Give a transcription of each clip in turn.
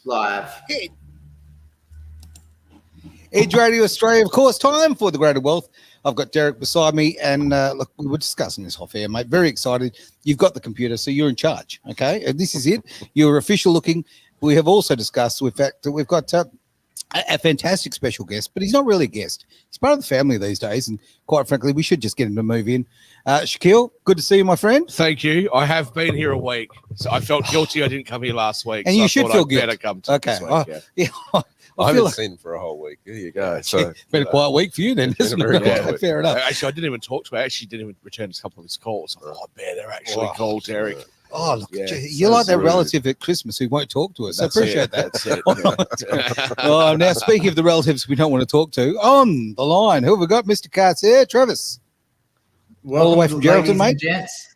Live. Edge Radio Australia, of course, time for the Greater Wealth. I've got Derek beside me, and look, we were discussing this off air, mate. Very excited. You've got the computer, so you're in charge, okay? And this is it. You're official looking. We have also discussed the fact that we've got a fantastic special guest, but he's not really a guest. He's part of the family these days, and quite frankly, we should just get him to move in. Shaquille, good to see you, my friend. Thank you. I have been here a week, so I felt guilty I didn't come here last week. And so you I should thought feel I'd guilty. better come to Okay. this week, Yeah. I haven't seen him for a whole week. There you go. So been a quiet week for you then, isn't a very it? quiet week. Fair enough. Actually, I didn't even talk to him. I actually didn't even return a couple of his calls. I thought, I bet they're actually called, Derek. Oh, look, Yeah, you're like that relative at Christmas who won't talk to us. I appreciate that. That's it. Oh, now, speaking of the relatives we don't want to talk to, on the line, who have we got? Mr. Katz here, Travis. Welcome, All the way from Geraldton, mate? Gents.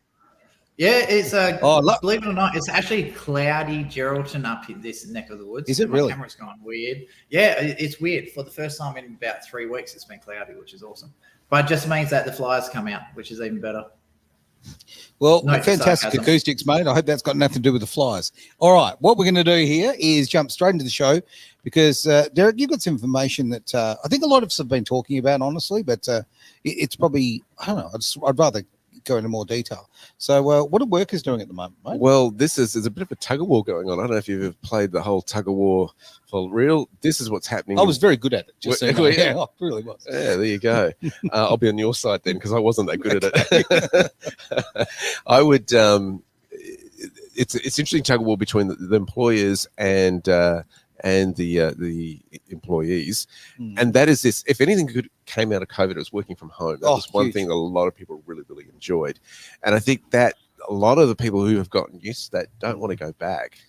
Yeah, it's believe it or not, it's actually cloudy Geraldton up here, this neck of the woods. Is it really? My camera's gone weird. Yeah, it's weird. For the first time in about 3 weeks, it's been cloudy, which is awesome. But it just means that the flyers come out, which is even better. Well, No fantastic sarcasm. acoustics, mate. I hope that's got nothing to do with the flyers. All right, what we're going to do here is jump straight into the show because, Derek, you've got some information that I think a lot of us have been talking about, honestly, but it's probably, I don't know, I'd rather go into more detail. So what are workers doing at the moment, mate? Well, there's a bit of a tug of war going on. I don't know if you've ever played the whole tug of war for real. This is what's happening. I was very good at it. Just so you know. Well, yeah. Yeah, I really was. Yeah, there you go. I'll be on your side then because I wasn't that good at it. I would. It's interesting tug of war between the employers and the employees, and that is this. If anything good came out of COVID, it was working from home. That was one huge. thing that a lot of people really enjoyed, and I think that a lot of the people who have gotten used to that don't want to go back.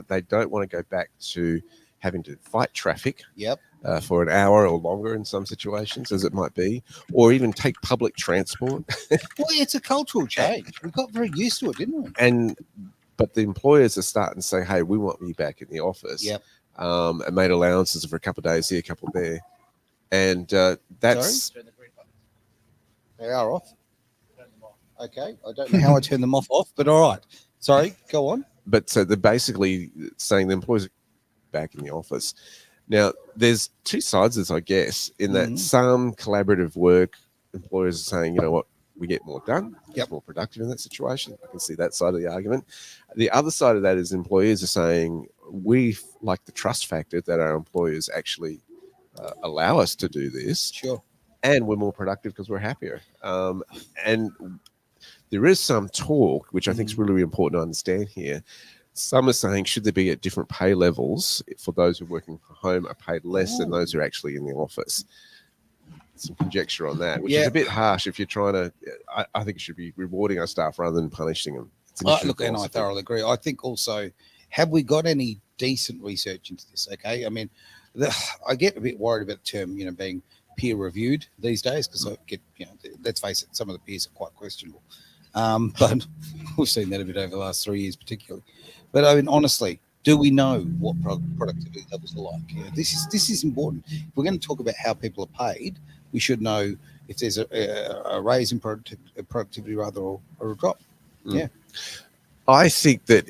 They don't want to go back to having to fight traffic. Yep. For an hour or longer in some situations, as it might be, or even take public transport. Well, it's a cultural change. We got very used to it, didn't we? But the employers are starting to say, "Hey, we want you back in the office." Yep. And made allowances for a couple of days here, a couple there, and that's They are off. Okay, I don't know how I turn them off, but all right. Sorry, go on. But so they're basically saying the employees are back in the office. Now, there's two sides of this, I guess, in that some collaborative work employers are saying, you know what, we get more done, it's more productive in that situation. I can see that side of the argument. The other side of that is employers are saying, we like the trust factor that our employers actually allow us to do this. Sure. And we're more productive because we're happier. And there is some talk, which I think is really important to understand here. Some are saying, should there be at different pay levels for those who are working from home are paid less than those who are actually in the office? Some conjecture on that, which is a bit harsh if you're trying to. I think it should be rewarding our staff rather than punishing them. Look, and I thoroughly agree. I think also, have we got any decent research into this? Okay, I mean, I get a bit worried about the term, being peer reviewed these days because I get, let's face it, some of the peers are quite questionable. But we've seen that a bit over the last 3 years, particularly. But I mean, honestly, do we know what productivity levels are like? This is important. If we're going to talk about how people are paid, we should know if there's a raise in productivity rather or a drop. Yeah. I think that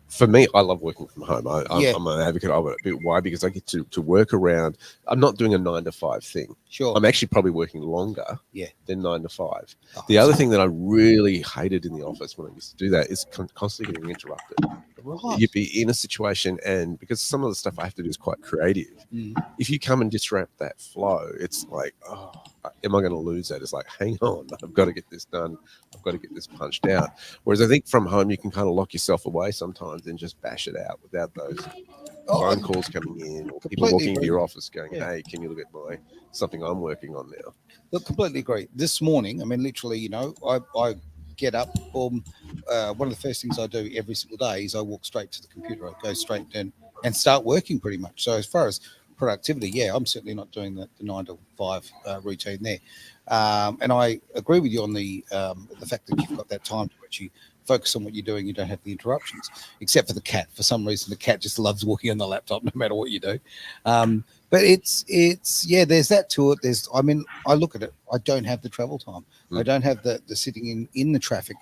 for me, I love working from home. I'm an advocate of it. Why? Because I get to work around. I'm not doing a 9 to 5 thing. Sure. I'm actually probably working longer than 9 to 5. The other thing that I really hated in the office when I used to do that is constantly getting interrupted. Right. You'd be in a situation, and because some of the stuff I have to do is quite creative, if you come and disrupt that flow, it's like, oh, am I going to lose that? It's like, hang on, I've got to get this done. I've got to get this punched out. Whereas I think from home, you can kind of lock yourself away sometimes and just bash it out without those phone calls coming in or people walking into your office going, hey, can you look at something I'm working on now? Look, completely agree. This morning, I mean, literally, I get up, one of the first things I do every single day is I walk straight to the computer. I go straight in and start working pretty much. So as far as productivity, I'm certainly not doing the 9 to 5 routine there. And I agree with you on the fact that you've got that time to actually focus on what you're doing. You don't have the interruptions, except for the cat. For some reason, the cat just loves walking on the laptop no matter what you do. But it's there's that to it. I look at it. I don't have the travel time. I don't have the sitting in the traffic.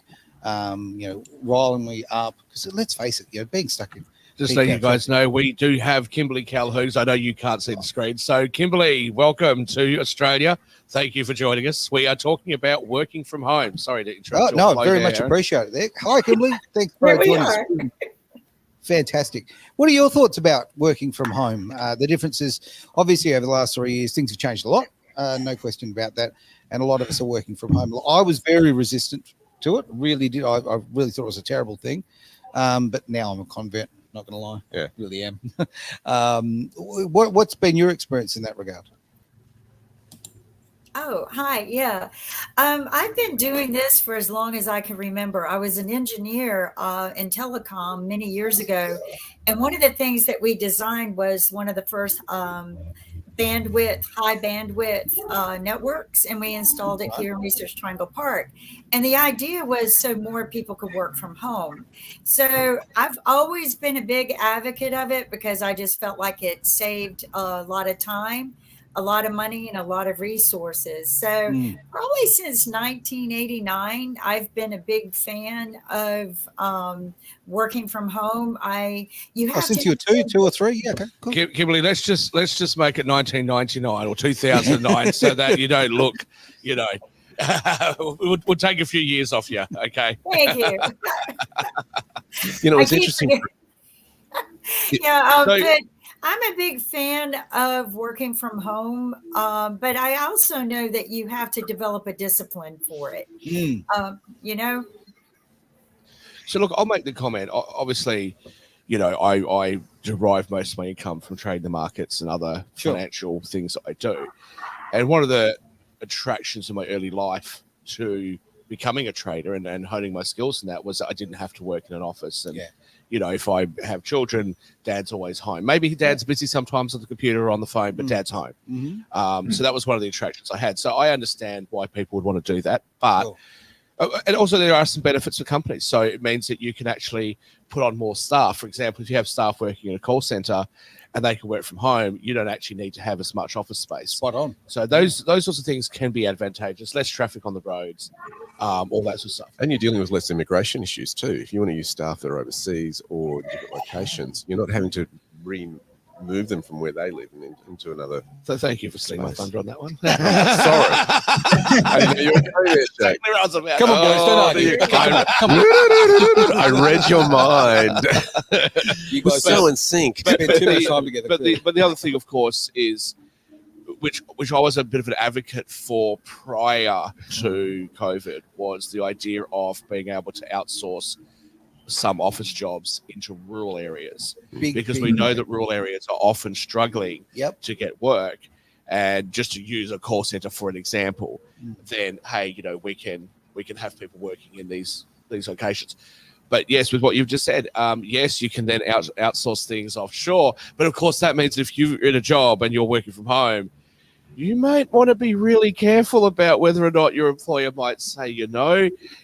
riling me up. Because let's face it, being stuck in. Just so you guys know, we do have Kimberly Calhoun. I know you can't see the screen. So, Kimberly, welcome to Australia. Thank you for joining us. We are talking about working from home. Sorry to interrupt. No, very much appreciated there. Hi, Kimberly. Thanks for joining us. Fantastic. What are your thoughts about working from home? The differences, obviously, over the last 3 years, things have changed a lot. No question about that. And a lot of us are working from home. I was very resistant to it. Really did. I really thought it was a terrible thing. But now I'm a convert. Not going to lie. Yeah. Really am. What's been your experience in that regard? Oh, hi. Yeah. I've been doing this for as long as I can remember. I was an engineer in telecom many years ago. And one of the things that we designed was one of the first high bandwidth networks. And we installed it here in Research Triangle Park. And the idea was so more people could work from home. So I've always been a big advocate of it because I just felt like it saved a lot of time, a lot of money, and a lot of resources. So probably since 1989, I've been a big fan of working from home. Since you were two or three, yeah, okay, cool. Kimberly, let's just make it 1999 or 2009 so that you don't look, we'll take a few years off you. Okay. Thank you. It's interesting. But I'm a big fan of working from home, but I also know that you have to develop a discipline for it. So look, I'll make the comment. Obviously, I derive most of my income from trading the markets and other financial things that I do. And one of the attractions in my early life to becoming a trader and honing my skills in that was that I didn't have to work in an office. And if I have children, Dad's always home. Maybe Dad's busy sometimes on the computer or on the phone, but Dad's home. So that was one of the attractions I had. So I understand why people would want to do that. But and also there are some benefits for companies. So it means that you can actually put on more staff. For example, if you have staff working in a call center and they can work from home, you don't actually need to have as much office space. Spot on. So those sorts of things can be advantageous. Less traffic on the roads, all that sort of stuff. And you're dealing with less immigration issues too. If you want to use staff that are overseas or different locations, you're not having to move them from where they live and into another. So thank you for stealing my thunder on that one. Sorry. Come on, guys. I read your mind. You We're guys so in sync. spend too much time together. But the other thing, of course, is which I was a bit of an advocate for prior to COVID was the idea of being able to outsource some office jobs into rural areas because we know that rural areas are often struggling to get work. And just to use a call center for an example, then hey, we can have people working in these locations. But yes, with what you've just said, yes, you can then outsource things offshore. But of course, that means if you're in a job and you're working from home, you might want to be really careful about whether or not your employer might say,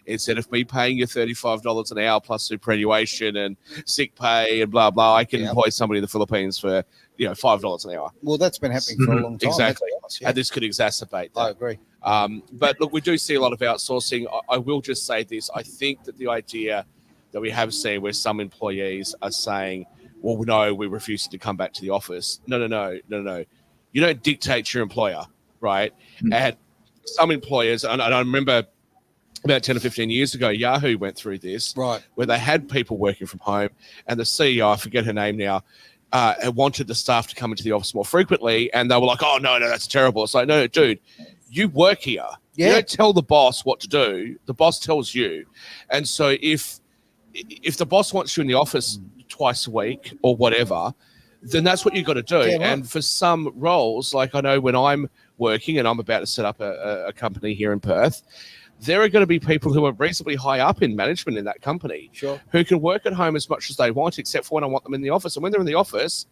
instead of me paying you $35 an hour plus superannuation and sick pay and blah, blah, I can employ somebody in the Philippines for, $5 an hour. Well, that's been happening for a long time. Exactly. And this could exacerbate that. I agree. But look, we do see a lot of outsourcing. I will just say this. I think that the idea that we have seen where some employees are saying, well, no, we're refusing to come back to the office. No. You don't dictate to your employer, right? And some employers, and I remember about 10 or 15 years ago, Yahoo went through this, right, where they had people working from home, and the CEO, I forget her name now, wanted the staff to come into the office more frequently, and they were like, oh, no, that's terrible. It's like, no, dude, you work here. You don't tell the boss what to do. The boss tells you. And so if the boss wants you in the office twice a week or whatever, then that's what you've got to do. Yeah, right. And for some roles, like I know when I'm working and I'm about to set up a company here in Perth, there are going to be people who are reasonably high up in management in that company who can work at home as much as they want, except for when I want them in the office. And when they're in the office,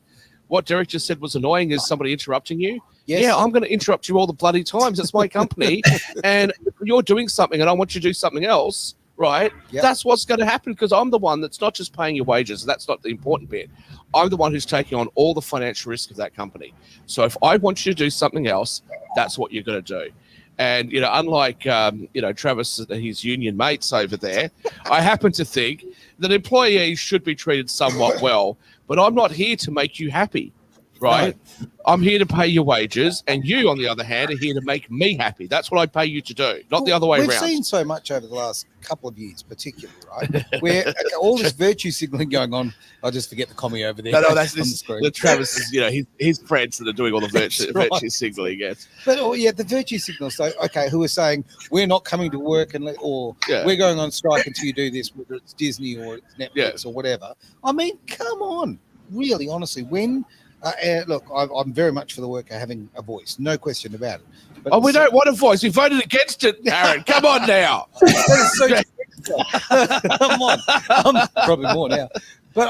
what Derek just said was annoying is somebody interrupting you. Yes. Yeah, I'm going to interrupt you all the bloody times. It's my company. And if you're doing something and I want you to do something else, right? Yep. That's what's going to happen because I'm the one that's not just paying your wages. That's not the important bit. I'm the one who's taking on all the financial risk of that company. So if I want you to do something else, that's what you're going to do. And, unlike, Travis and his union mates over there, I happen to think that employees should be treated somewhat well, but I'm not here to make you happy, right? No. I'm here to pay your wages, and you, on the other hand, are here to make me happy. That's what I pay you to do, not the other way around. We've seen so much over the last couple of years, particularly, right? Where all this virtue signaling going on. I'll just forget the commie over there. No, that's the Travis is, his friends that are doing all the virtue signaling. Yes. But the virtue signals. So, who are saying we're not coming to work we're going on strike until you do this, whether it's Disney or it's Netflix or whatever. I mean, come on, really, honestly, when. Look, I'm very much for the worker having a voice, no question about it. But we don't want a voice. We voted against it, Aaron. Come on now. That is so come on. Probably more now. But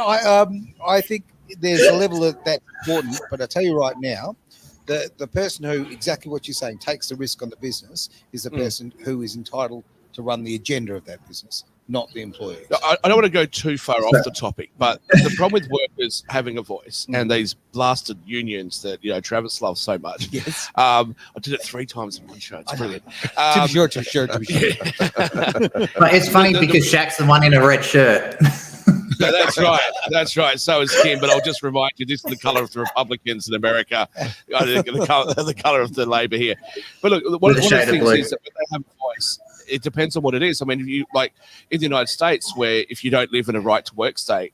I think there's a level that's important. But I tell you right now, the person who, exactly what you're saying, takes the risk on the business is the person who is entitled to run the agenda of that business, not the employee. I don't want to go too far off the topic, but the problem with workers having a voice and these blasted unions that Travis loves so much. Yes. I did it 3 times in one show. It's brilliant. To be sure. But it's funny because Shak's the one in a red shirt. No, that's right. So is Kim. But I'll just remind you, this is the colour of the Republicans in America, the colour of the Labor here. But look, one of the things is that when they have a voice, it depends on what it is. I mean, if you like in the United States, where if you don't live in a right to work state,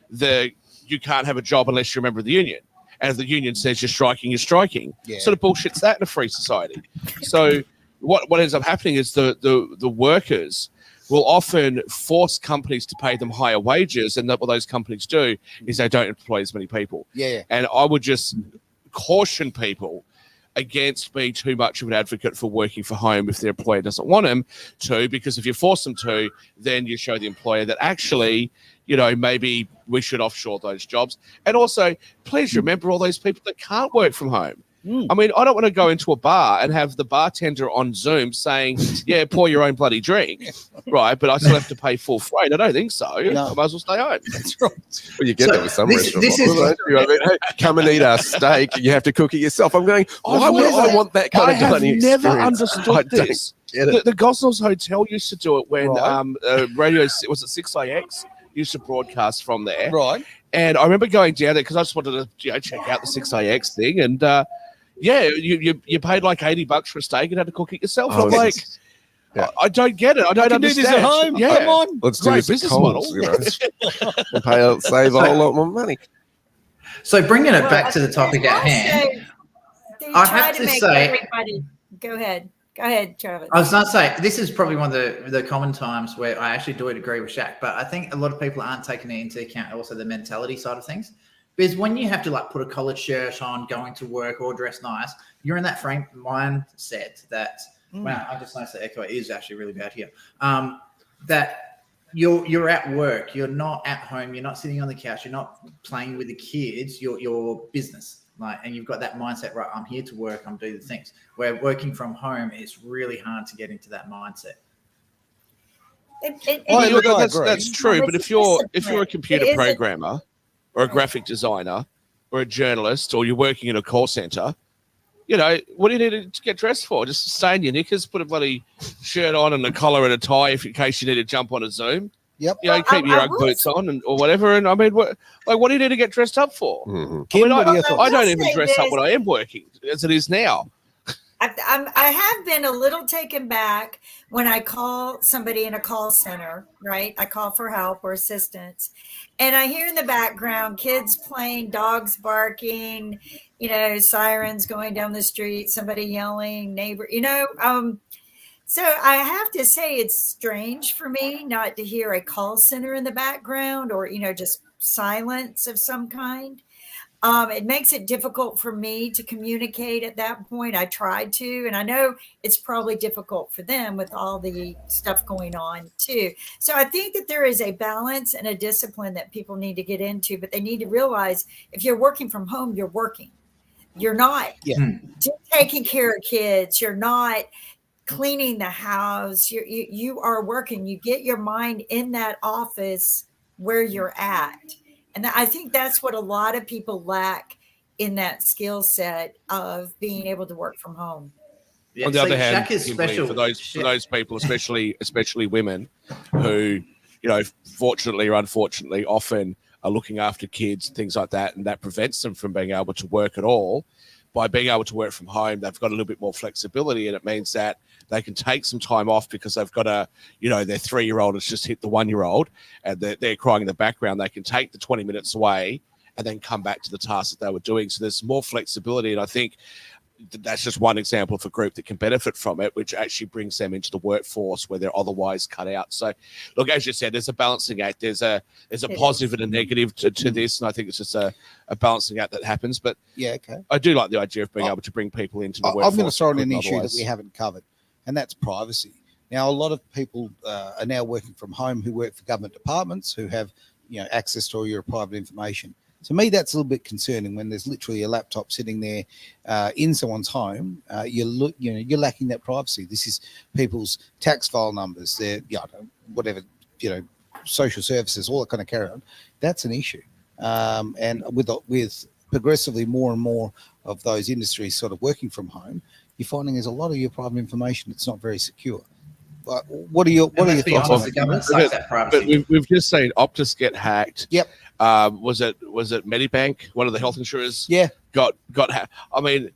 you can't have a job unless you're a member of the union. And if the union says you're striking, you're striking. Yeah. Sort of bullshit's that in a free society. So what ends up happening is the workers will often force companies to pay them higher wages, and what those companies do is they don't employ as many people. Yeah. And I would just caution people against being too much of an advocate for working from home if their employer doesn't want them to, because if you force them to, then you show the employer that actually, maybe we should offshore those jobs. And also, please remember all those people that can't work from home. I mean, I don't want to go into a bar and have the bartender on Zoom saying, yeah, pour your own bloody drink, right? But I still have to pay full freight. I don't think so. No. I might as well stay home. That's right. Well, you get that with some restaurants. Hey, come and eat our steak. You have to cook it yourself. I'm going, why would I want that kind of dining experience? I have never understood this. The Gosnells Hotel used to do it when radio, was it 6IX? Used to broadcast from there. Right. And I remember going down there because I just wanted to check out the 6IX thing. And you paid like $80 for a steak and had to cook it yourself. I'm like, I don't get it. I don't understand. Do this at home. Yeah. Come on. Let's do this business model. And save a whole lot more money. So bringing it back to the topic at hand, I have to say, go ahead, Travis. I was going to say, this is probably one of the common times where I actually do agree with Shak, but I think a lot of people aren't taking it into account also the mentality side of things. Because when you have to put a collared shirt on, going to work or dress nice, you're in that frame mindset that, wow, I just noticed the echo is actually really bad here. That you're at work, you're not at home, you're not sitting on the couch, you're not playing with the kids, you're business. And you've got that mindset, right? I'm here to work, I'm doing the things. Where working from home, it's really hard to get into that mindset. That's true. But if you're a computer programmer or a graphic designer or a journalist, or you're working in a call center, what do you need to get dressed for? Just stay in your knickers, put a bloody shirt on and a collar and a tie in case you need to jump on a Zoom. Yep. Keep your Ugg boots on or whatever. And I mean, what do you need to get dressed up for? Mm-hmm. I don't even dress up when I am working, as it is now. I have been a little taken back when I call somebody in a call center, right? I call for help or assistance, and I hear in the background kids playing, dogs barking, sirens going down the street, somebody yelling, neighbor, So I have to say it's strange for me not to hear a call center in the background or, just silence of some kind. It makes it difficult for me to communicate at that point. I tried to, and I know it's probably difficult for them with all the stuff going on too. So I think that there is a balance and a discipline that people need to get into, but they need to realize if you're working from home, you're working. You're not just taking care of kids. You're not cleaning the house. You are working. You get your mind in that office where you're at. And I think that's what a lot of people lack in that skill set of being able to work from home. Yeah, On the other hand, Shaq is Kimberly, special. for those people, especially women, who, you know, fortunately or unfortunately, often are looking after kids, things like that, and that prevents them from being able to work at all. By being able to work from home, they've got a little bit more flexibility, and it means that they can take some time off because they've got their 3-year-old has just hit the 1-year-old, and they're crying in the background. They can take the 20 minutes away and then come back to the task that they were doing. So there's more flexibility, and I think that's just one example of a group that can benefit from it, which actually brings them into the workforce where they're otherwise cut out. So, look, as you said, there's a balancing act. There's a positive and a negative to this, and I think it's just a balancing act that happens. But Yeah, okay. I do like the idea of being able to bring people into the workforce. I'm going to throw in an couldn't issue that otherwise. we haven't covered, and that's privacy. Now, a lot of people are now working from home who work for government departments who have, access to all your private information. To me, that's a little bit concerning when there's literally a laptop sitting there in someone's home. You're lacking that privacy. This is people's tax file numbers, their whatever, social services, all that kind of carry on. That's an issue. And with progressively more and more of those industries sort of working from home, you're finding there's a lot of your private information that's not very secure. But what are your thoughts on The that? government sucks at privacy. But we've just seen Optus get hacked. Yep. Was it Medibank, one of the health insurers? Yeah. Got hacked. I mean,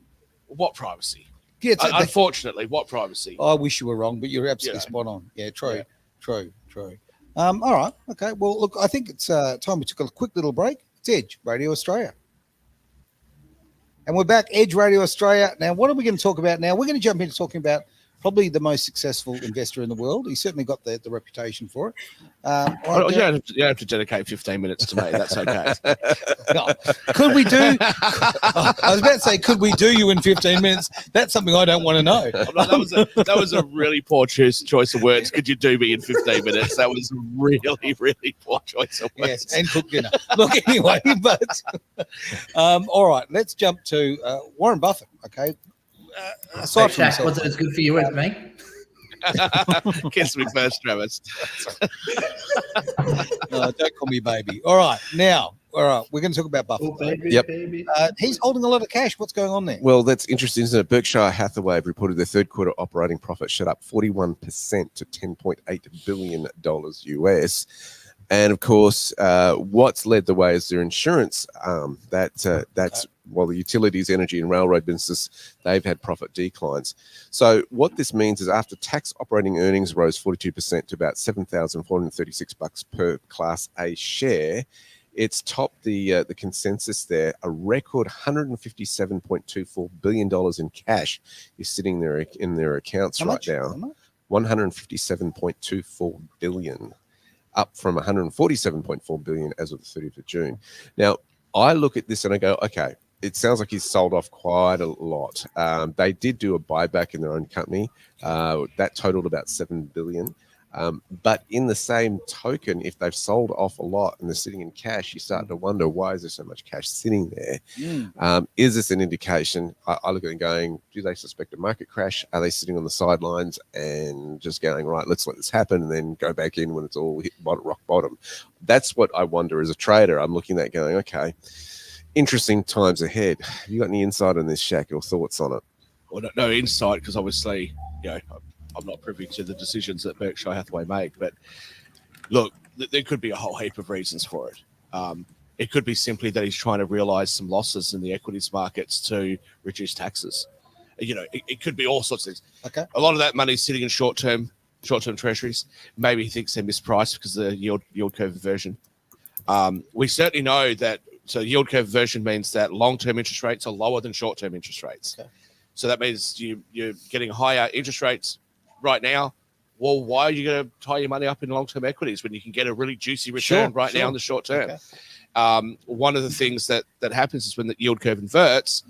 what privacy? Yeah, Unfortunately, what privacy? I wish you were wrong, but you're absolutely spot on. Yeah, true. All right. Okay. Well, look, I think it's time we took a quick little break. It's Edge Radio Australia. And we're back, Edge Radio Australia. Now, what are we going to talk about now? We're going to jump into talking about probably the most successful investor in the world. He's certainly got the reputation for it. You don't have to dedicate 15 minutes to me. That's okay. No. Could we do? I was about to say, could we do you in 15 minutes? That's something I don't want to know. That was a really poor choice of words. Could you do me in 15 minutes? That was really, really poor choice of words. Yes, and cook dinner. Look, anyway, but all right, let's jump to Warren Buffett. Okay. Aside from Shaq, was it as good for you as me? Kiss me first, Travis. Don't call me baby. All right, we're going to talk about Buffett. Oh, baby, Yep. baby. He's holding a lot of cash. What's going on there? Well, that's interesting, isn't it? Berkshire Hathaway have reported their third quarter operating profit shot up 41% to $10.8 billion US. And of course, what's led the way is their insurance. That's while the utilities, energy, and railroad businesses, they've had profit declines. So what this means is after tax operating earnings rose 42% to about $7,436 per Class A share. It's topped the consensus there. A record $157.24 billion in cash is sitting there in their accounts How right much? now. $157.24 billion. Up from 147.4 billion as of the 30th of June. Now, I look at this and I go, okay, it sounds like he's sold off quite a lot. They did do a buyback in their own company. That totaled about 7 billion. But in the same token, if they've sold off a lot and they're sitting in cash, you start to wonder, why is there so much cash sitting there? Is this an indication? I look at it going, do they suspect a market crash? Are they sitting on the sidelines and just going, right, let's let this happen and then go back in when it's all hit rock bottom? That's what I wonder as a trader. I'm looking at going, okay, interesting times ahead. Have you got any insight on this, Shaq, or thoughts on it? Well, no insight, because obviously, I'm not privy to the decisions that Berkshire Hathaway make, but look, there could be a whole heap of reasons for it. It could be simply that he's trying to realize some losses in the equities markets to reduce taxes. It could be all sorts of things. Okay. A lot of that money is sitting in short-term treasuries. Maybe he thinks they're mispriced because of the yield curve inversion. We certainly know that. So yield curve inversion means that long-term interest rates are lower than short-term interest rates. Okay. So that means you're getting higher interest rates right now. Well, why are you going to tie your money up in long-term equities when you can get a really juicy return now in the short term? Okay. One of the things that happens is when the yield curve inverts,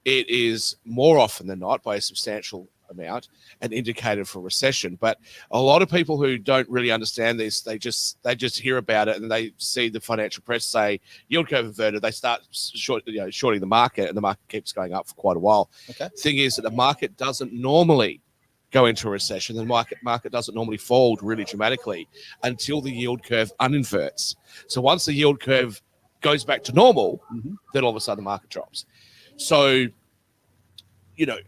it is more often than not, by a substantial amount, an indicator for recession. But a lot of people who don't really understand this, they just hear about it and they see the financial press say yield curve inverted. They start shorting the market, and the market keeps going up for quite a while. Okay. Thing is that the market doesn't normally go into a recession. The market doesn't normally fall really dramatically until the yield curve uninverts. So once the yield curve goes back to normal, then all of a sudden the market drops. So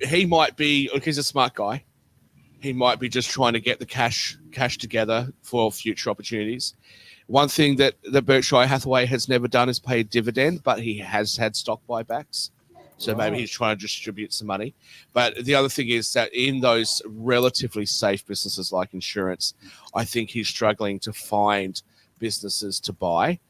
he might be, look, he's a smart guy. He might be just trying to get the cash together for future opportunities. One thing that Berkshire Hathaway has never done is pay a dividend, but he has had stock buybacks. So maybe he's trying to distribute some money. But the other thing is that in those relatively safe businesses like insurance, I think he's struggling to find businesses to buy.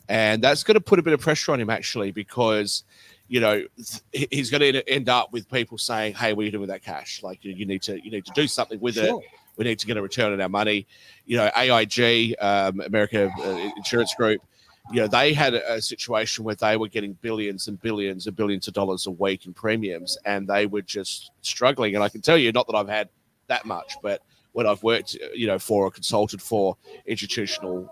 And that's going to put a bit of pressure on him, actually, because, he's going to end up with people saying, hey, what are you doing with that cash? Like, you need to do something with it. We need to get a return on our money. AIG, America Insurance Group, they had a situation where they were getting billions and billions and billions of dollars a week in premiums, and they were just struggling. And I can tell you, not that I've had that much, but when I've worked, for or consulted for institutional,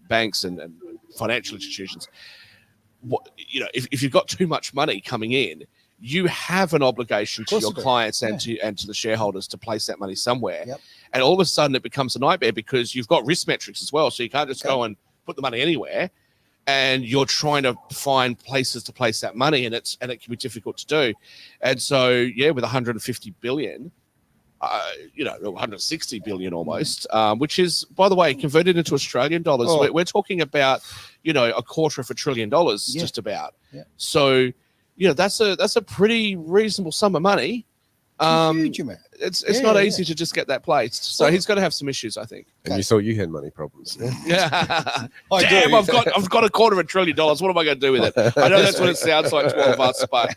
banks and financial institutions, if you've got too much money coming in, you have an obligation to your clients and to the shareholders to place that money somewhere. Yep. And all of a sudden it becomes a nightmare because you've got risk metrics as well. So you can't just go and put the money anywhere, and you're trying to find places to place that money, and it can be difficult to do. And so, with 150 billion, 160 billion almost, which is, by the way, converted into Australian dollars. We're talking about, $250 billion just about. Yeah. So, that's a pretty reasonable sum of money. Huge amount. It's not easy to just get that placed. So he's got to have some issues, I think. And you thought you had money problems. Yeah. Damn, I've got $250 billion. What am I going to do with it? I know that's what it sounds like to all of us, but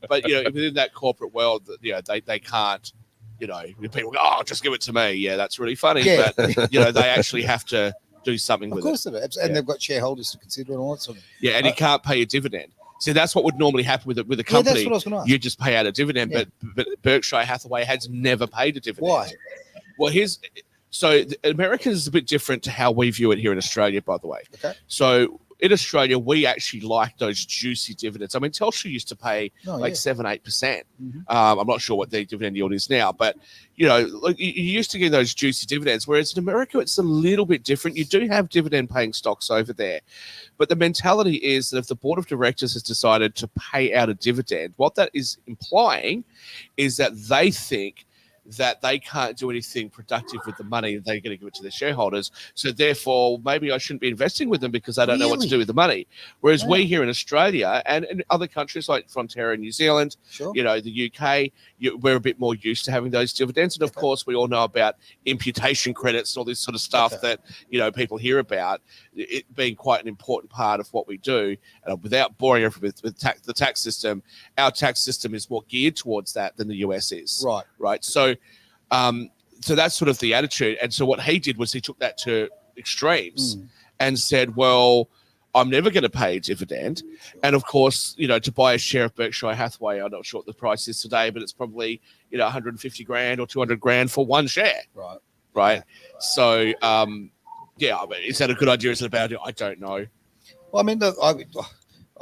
within that corporate world, they can't. People go, oh, just give it to me. Yeah, that's really funny. Yeah. But they actually have to do something with it. Of course they do. And they've got shareholders to consider and all that sort of. Yeah, and you can't pay a dividend. See, that's what would normally happen with a company. That's what I was going to ask. You just pay out a dividend, but Berkshire Hathaway has never paid a dividend. Why? Well, America is a bit different to how we view it here in Australia, by the way. Okay. So in Australia, we actually like those juicy dividends. I mean, Telstra used to pay 7-8%. Mm-hmm. I'm not sure what the dividend yield is now, but you used to get those juicy dividends. Whereas in America, it's a little bit different. You do have dividend-paying stocks over there, but the mentality is that if the board of directors has decided to pay out a dividend, what that is implying is that they think that they can't do anything productive with the money, they're going to give it to their shareholders. So therefore, maybe I shouldn't be investing with them because they don't know what to do with the money. Whereas we here in Australia and in other countries like Frontier in New Zealand, the UK, we're a bit more used to having those dividends. And of course, we all know about imputation credits and all this sort of stuff that, people hear about, it being quite an important part of what we do. And without boring everyone with the tax system, our tax system is more geared towards that than the US is. Right. So that's sort of the attitude. And so what he did was he took that to extremes and said, well, I'm never going to pay a dividend. And of course, to buy a share of Berkshire Hathaway, I'm not sure what the price is today, but it's probably, 150 grand or 200 grand for one share. Right. So, is that a good idea? Is it a bad idea? I don't know. Well, I mean,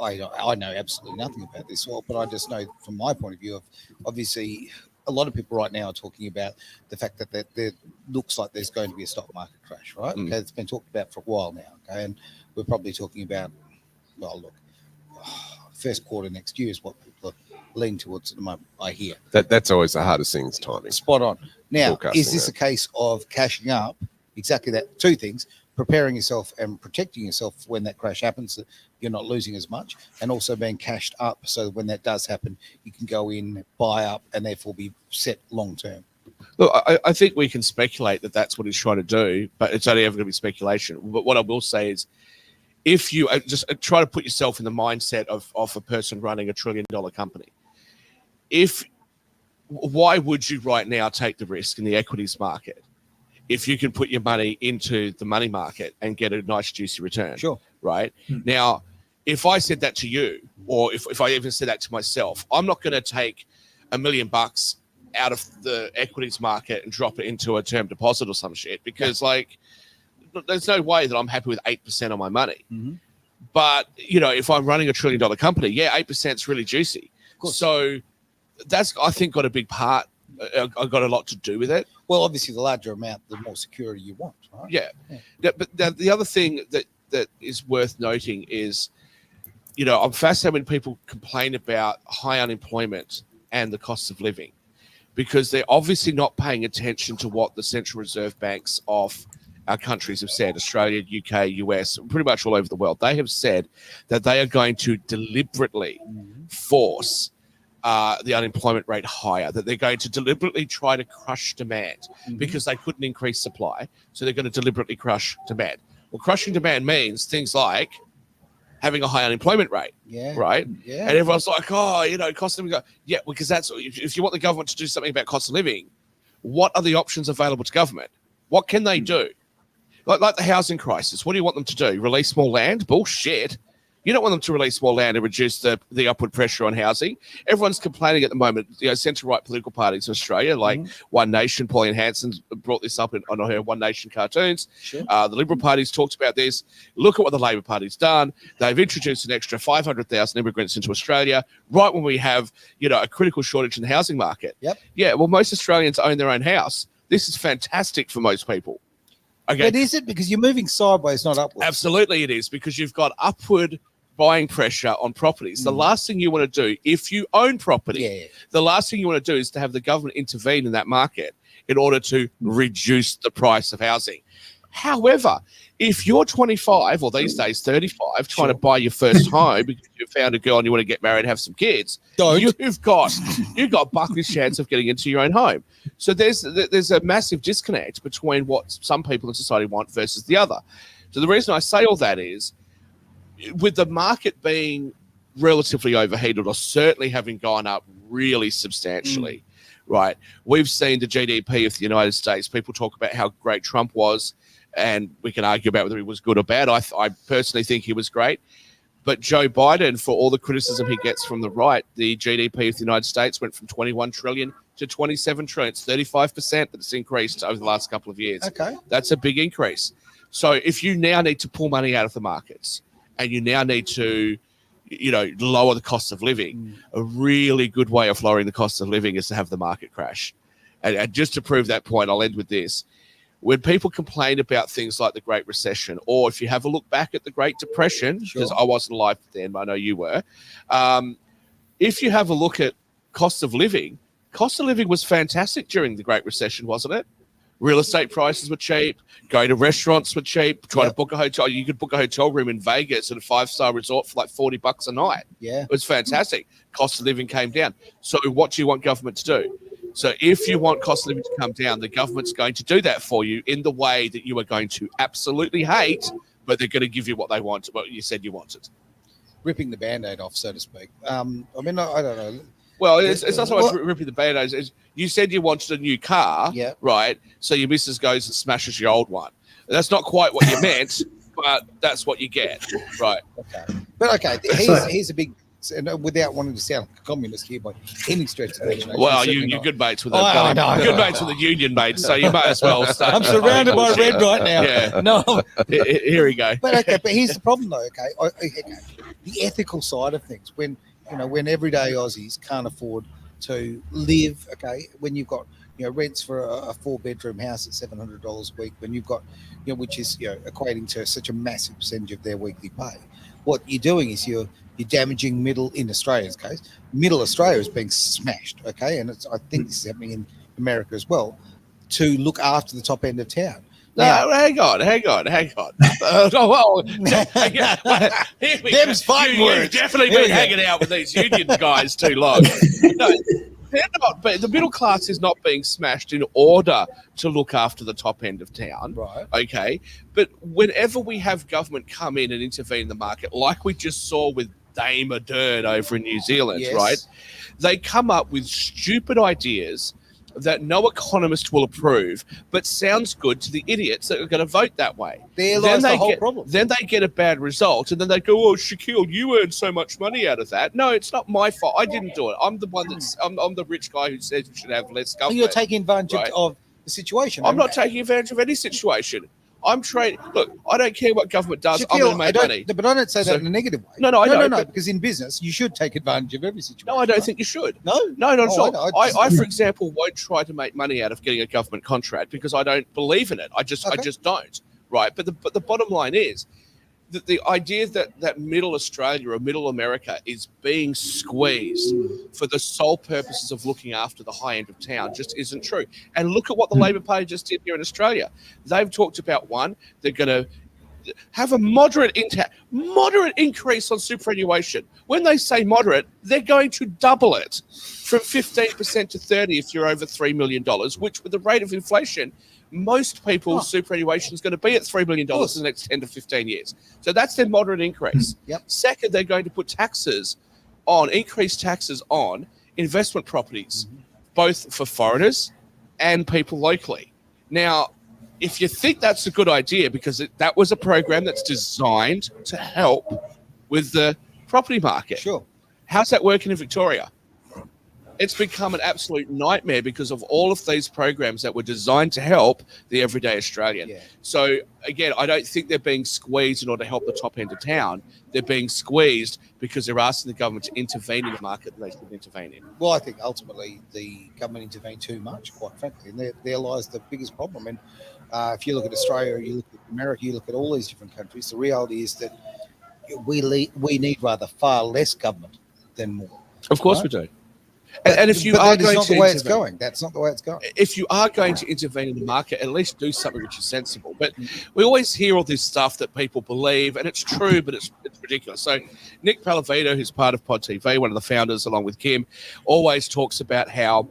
I know absolutely nothing about this, but I just know from my point of view of obviously a lot of people right now are talking about the fact that there looks like there's going to be a stock market crash, right? Okay, it's been talked about for a while now, okay, and we're probably talking about, first quarter next year is what people are leaning towards at the moment, I hear. That's always the hardest thing is timing. Spot on. Now, is this that. a case of cashing up? Exactly that. Two things: preparing yourself and protecting yourself when that crash happens, that you're not losing as much, and also being cashed up so that when that does happen, you can go in, buy up, and therefore be set long term. Look, I think we can speculate that that's what he's trying to do, but it's only ever going to be speculation. But what I will say is, if you just try to put yourself in the mindset of a person running $1 trillion company, why would you right now take the risk in the equities market if you can put your money into the money market and get a nice juicy return? Sure. Right? Now, if I said that to you, or if I even said that to myself, I'm not going to take $1 million out of the equities market and drop it into a term deposit or some shit, because there's no way that I'm happy with 8% on my money. But if I'm running $1 trillion company, 8% is really juicy. So that's, I think, got a big part. I got a lot to do with it. Well, obviously, the larger amount, the more security you want, right? Yeah. But the other thing that is worth noting is, I'm fascinated when people complain about high unemployment and the cost of living, because they're obviously not paying attention to what the central reserve banks of our countries have said, Australia, UK, US, pretty much all over the world. They have said that they are going to deliberately force the unemployment rate higher, that they're going to deliberately try to crush demand because they couldn't increase supply. So they're going to deliberately crush demand. Well, crushing demand means things like having a high unemployment rate, right? Yeah. And everyone's like, oh, cost of living. Yeah, because that's, if you want the government to do something about cost of living, what are the options available to government? What can they do? Like the housing crisis, what do you want them to do? Release more land? Bullshit. You don't want them to release more land and reduce the upward pressure on housing. Everyone's complaining at the moment, centre-right political parties in Australia, like One Nation. Pauline Hanson brought this up on her One Nation cartoons. Sure. The Liberal Party's talked about this. Look at what the Labor Party's done. They've introduced an extra 500,000 immigrants into Australia right when we have, a critical shortage in the housing market. Yep. Yeah, well, most Australians own their own house. This is fantastic for most people. Okay. But is it? Because you're moving sideways, not upwards. Absolutely it is, because you've got upward buying pressure on properties. The last thing you want to do, if you own property, the last thing you want to do is to have the government intervene in that market in order to reduce the price of housing. However, if you're 25 or these days 35 trying to buy your first home because you found a girl and you want to get married and have some kids, you've got Buckley's chance of getting into your own home. So there's a massive disconnect between what some people in society want versus the other. So the reason I say all that is, with the market being relatively overheated, or certainly having gone up really substantially, right? We've seen the GDP of the United States. People talk about how great Trump was, and we can argue about whether he was good or bad. I personally think he was great. But Joe Biden, for all the criticism he gets from the right, the GDP of the United States went from 21 trillion to 27 trillion. It's 35% that it's increased over the last couple of years. Okay. That's a big increase. So if you now need to pull money out of the markets, and you now need to, lower the cost of living, a really good way of lowering the cost of living is to have the market crash. And just to prove that point, I'll end with this. When people complain about things like the Great Recession, or if you have a look back at the Great Depression, because I wasn't alive then, but I know you were, if you have a look at cost of living was fantastic during the Great Recession, wasn't it? Real estate prices were cheap. Going to restaurants were cheap. Trying to book a hotel. You could book a hotel room in Vegas at a 5-star resort for like $40 a night. Yeah. It was fantastic. Cost of living came down. So what do you want government to do? So if you want cost of living to come down, the government's going to do that for you in the way that you are going to absolutely hate, but they're going to give you what they want, what you said you wanted. Ripping the Band-Aid off, so to speak. I don't know. Well, it's not so much ripping the Band-Aids. You said you wanted a new car, right? So your missus goes and smashes your old one. That's not quite what you meant, but that's what you get, right? Okay. But here's a big, and without wanting to sound like a communist here by any stretch of the imagination. Well, you're good mates with the union mates, so you might as well start. I'm surrounded by red right now. Yeah. No. Here we go. But here's the problem though. The ethical side of things, when everyday Aussies can't afford to live, when you've got rents for a 4-bedroom house at $700 a week, when you've got which is equating to such a massive percentage of their weekly pay, what you're doing is you're damaging in Australia's case. Middle Australia is being smashed, and I think this is happening in America as well, to look after the top end of town. No, hang on. Them's fighting words. You've definitely been hanging out with these union guys too long. No, they're not. But the middle class is not being smashed in order to look after the top end of town. Right. Okay. But whenever we have government come in and intervene in the market, like we just saw with Dame Ardern over in New Zealand, right? They come up with stupid ideas that no economist will approve, but sounds good to the idiots that are going to vote that way. There lies the whole problem. Then they get a bad result, and then they go, "Oh, Shaquille, you earned so much money out of that." No, it's not my fault. I didn't do it. I'm the one I'm the rich guy who says we should have less government. You're taking advantage of the situation. I'm not taking advantage of any situation. I'm trading. Look, I don't care what government does. Shaquille, I'm going to make money. But I don't say that in a negative way. No, I don't. No, because in business, you should take advantage of every situation. No, I don't think you should. No, not at all. I, for example, won't try to make money out of getting a government contract because I don't believe in it. I just don't. Right. But the bottom line is, the idea that middle Australia or middle America is being squeezed for the sole purposes of looking after the high end of town just isn't true. And look at what the Labor Party just did here in Australia. They've talked about they're going to have a moderate increase on superannuation. When they say moderate, they're going to double it from 15% to 30% if you're over $3 million, which with the rate of inflation, most people's superannuation is going to be at $3 million in the next 10 to 15 years. So that's their moderate increase. Yep. Second, they're going to put increased taxes on investment properties, both for foreigners and people locally. Now, if you think that's a good idea, because that was a program that's designed to help with the property market. Sure. How's that working in Victoria? It's become an absolute nightmare because of all of these programs that were designed to help the everyday Australian. Yeah. So, again, I don't think they're being squeezed in order to help the top end of town. They're being squeezed because they're asking the government to intervene in the market that they should intervene in. Well, I think ultimately the government intervened too much, quite frankly, and there lies the biggest problem. And if you look at Australia, you look at America, you look at all these different countries, the reality is that we need rather far less government than more. Of course we do. And if you but are that is going not to the way it's intervene- going. That's not the way it's going. If you are going to intervene in the market, at least do something which is sensible. But we always hear all this stuff that people believe, and it's true, but it's ridiculous. So Nick Palavito, who's part of Pod TV, one of the founders, along with Kim, always talks about how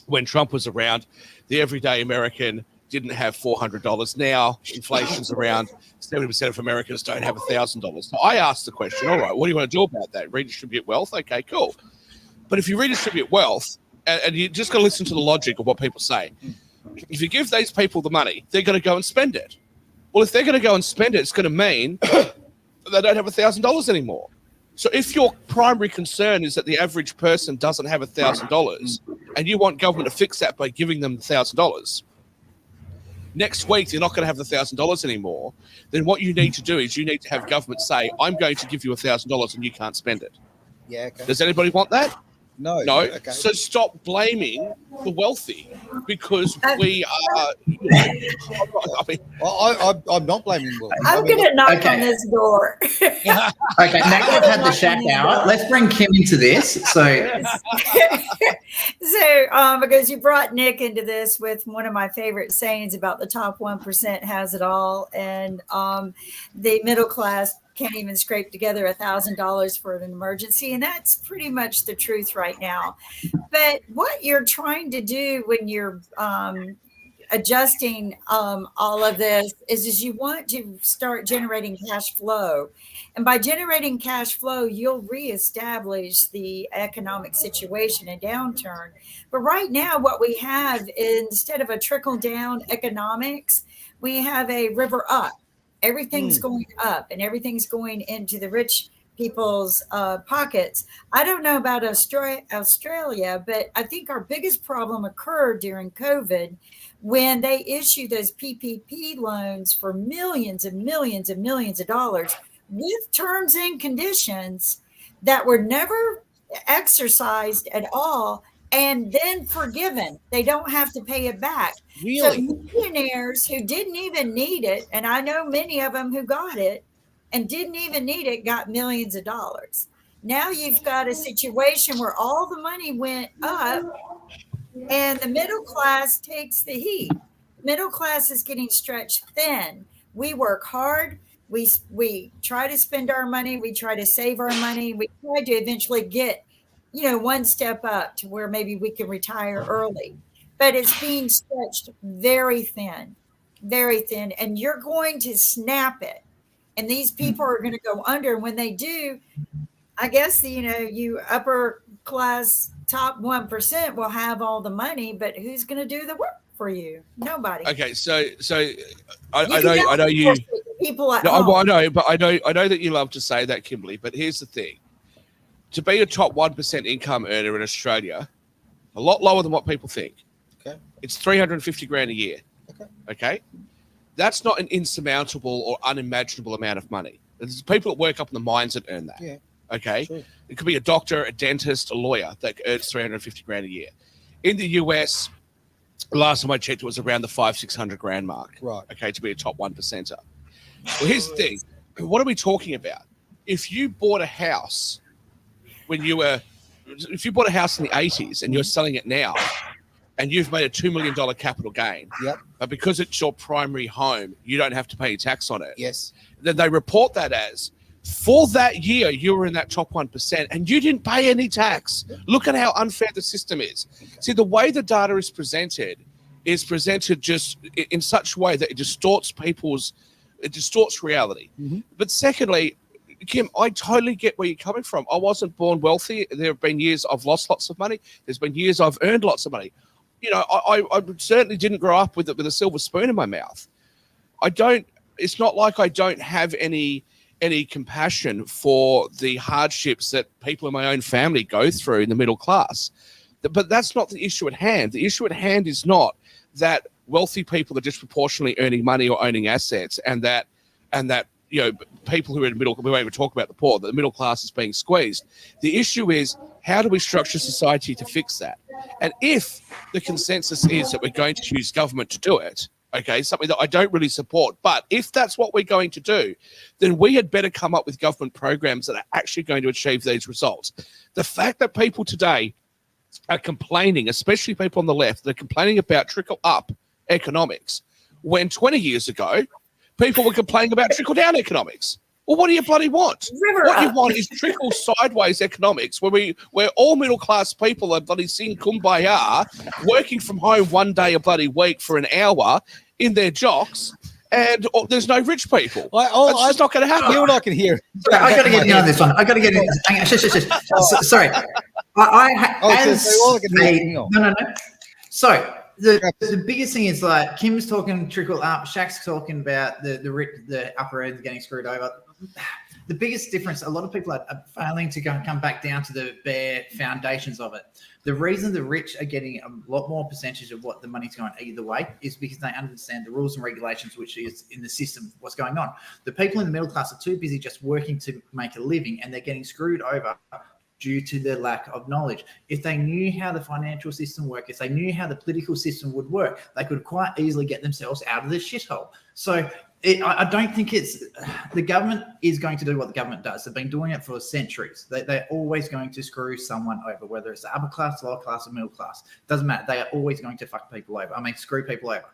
when Trump was around, the everyday American didn't have $400. Now inflation's around 70% of Americans don't have $1,000. So I asked the question, all right, what do you want to do about that? Redistribute wealth? Okay, cool. But if you redistribute wealth, and you just got to listen to the logic of what people say, if you give these people the money, they're going to go and spend it. Well, if they're going to go and spend it, it's going to mean they don't have $1,000 anymore. So if your primary concern is that the average person doesn't have $1,000 and you want government to fix that by giving them $1,000, next week they're not going to have the $1,000 anymore, then what you need to do is you need to have government say, I'm going to give you $1,000 and you can't spend it. Yeah. Okay. Does anybody want that? No. No. Okay. So stop blaming the wealthy because we are. I mean, I'm not blaming Will. I'm going to knock okay. on this door. Okay, now we've had the Shak hour. Let's bring Kim into this. So Because you brought Nick into this with one of my favorite sayings about the top 1% has it all, and the middle class can't even scrape together $1,000 for an emergency. And that's pretty much the truth right now. But what you're trying to do when you're adjusting all of this is you want to start generating cash flow. And by generating cash flow, you'll reestablish the economic situation and downturn. But right now, what we have, instead of a trickle down economics, we have a river up. Everything's going up and everything's going into the rich people's pockets. I don't know about Australia, but I think our biggest problem occurred during COVID when they issued those PPP loans for millions and millions and millions of dollars with terms and conditions that were never exercised at all and then forgiven. They don't have to pay it back. really? So millionaires who didn't even need it, and I know many of them who got it and didn't even need it, got millions of dollars. Now you've got a situation where all the money went up and the middle class takes the heat. Middle class is getting stretched thin. We work hard. We try to spend our money. We try to save our money. We try to eventually get, one step up to where maybe we can retire early. But it's being stretched very thin, and you're going to snap it. And these people are going to go under. And when they do, I guess, you upper class top 1% will have all the money, but who's going to do the work for you? Nobody. Okay, so I know you. People at No, home. I know, but I know that you love to say that, Kimberly. But here's the thing: to be a top 1% income earner in Australia, a lot lower than what people think. Okay. It's $350,000 a year. Okay. That's not an insurmountable or unimaginable amount of money. There's people that work up in the mines that earn that. Yeah. Okay. Sure. It could be a doctor, a dentist, a lawyer that earns $350,000 a year. In the US, last time I checked, it was around the $500,000-600,000 mark. Right. Okay, to be a top 1%er. Well, here's the thing: what are we talking about? If you bought a house in the 80s and you're selling it now, and you've made a $2 million capital gain, but because it's your primary home, you don't have to pay tax on it. Yes. Then they report that as, for that year, you were in that top 1% and you didn't pay any tax. Look at how unfair the system is. See, the way the data is presented just in such a way that it distorts reality. Mm-hmm. But secondly, Kim, I totally get where you're coming from. I wasn't born wealthy. There have been years I've lost lots of money. There's been years I've earned lots of money. You know, I certainly didn't grow up with a silver spoon in my mouth. It's not like I don't have any compassion for the hardships that people in my own family go through in the middle class. But that's not the issue at hand. The issue at hand is not that wealthy people are disproportionately earning money or owning assets, and that you know, people who are in the middle, we won't even talk about the poor, that the middle class is being squeezed. The issue is, how do we structure society to fix that? And if the consensus is that we're going to use government to do it, okay, something that I don't really support, but if that's what we're going to do, then we had better come up with government programs that are actually going to achieve these results. The fact that people today are complaining, especially people on the left, they're complaining about trickle-up economics, when 20 years ago, people were complaining about trickle-down economics. Well, what do you bloody want? What you want is trickle sideways economics, where all middle-class people are bloody sing kumbaya, working from home one day a bloody week for an hour in their jocks, and there's no rich people. It's just not going to happen. You and I can hear. I got to get in on this one. I got to get in. Sorry. No. So the biggest thing is, like, Kim's talking trickle up, Shak's talking about the upper end getting screwed over. The biggest difference, a lot of people are failing to come back down to the bare foundations of it. The reason the rich are getting a lot more percentage of what the money's going either way is because they understand the rules and regulations, which is in the system, what's going on. The people in the middle class are too busy just working to make a living, and they're getting screwed over due to the lack of knowledge. If they knew how the financial system worked, if they knew how the political system would work, they could quite easily get themselves out of this shithole. So I don't think the government is going to do what the government does. They've been doing it for centuries. They're always going to screw someone over, whether it's the upper class, lower class, or middle class. Doesn't matter. They are always going to fuck people over. Screw people over.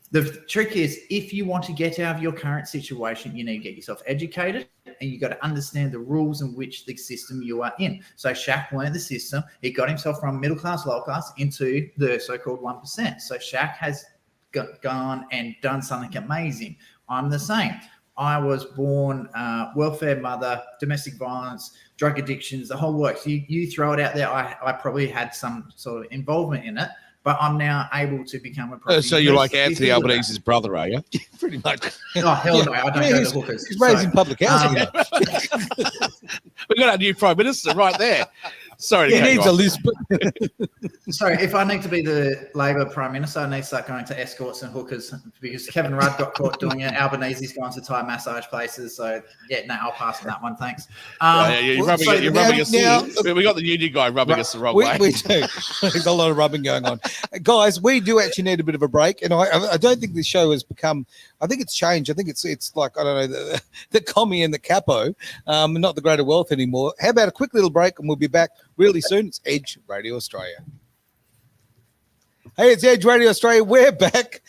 The trick is, if you want to get out of your current situation, you need to get yourself educated, and you've got to understand the rules in which the system you are in. So Shak learned the system. He got himself from middle class, lower class into the so-called 1%. So Shak has gone and done something amazing. I'm the same. I was born welfare mother, domestic violence, drug addictions, the whole works. You throw it out there. I probably had some sort of involvement in it, but I'm now able to become a property. So you're like Anthony Albanese's brother, are you? Pretty much. Oh, hell no. I don't go to hookers. He's raising public housing. We've got our new Prime Minister right there. Sorry. He needs a list. Sorry, if I need to be the Labor Prime Minister, I need to start going to escorts and hookers, because Kevin Rudd got caught doing it. Albanese's gone to Thai massage places. So, I'll pass on that one. Thanks. You're rubbing us. We got the union guy rubbing us the wrong way. We do. There's a lot of rubbing going on. Guys, we do actually need a bit of a break. And I don't think this show has become, I think it's changed. I think it's like, I don't know, the commie and the capo, not the greater wealth anymore. How about a quick little break, and we'll be back really soon. It's Edge Radio Australia. Hey, it's Edge Radio Australia. We're back.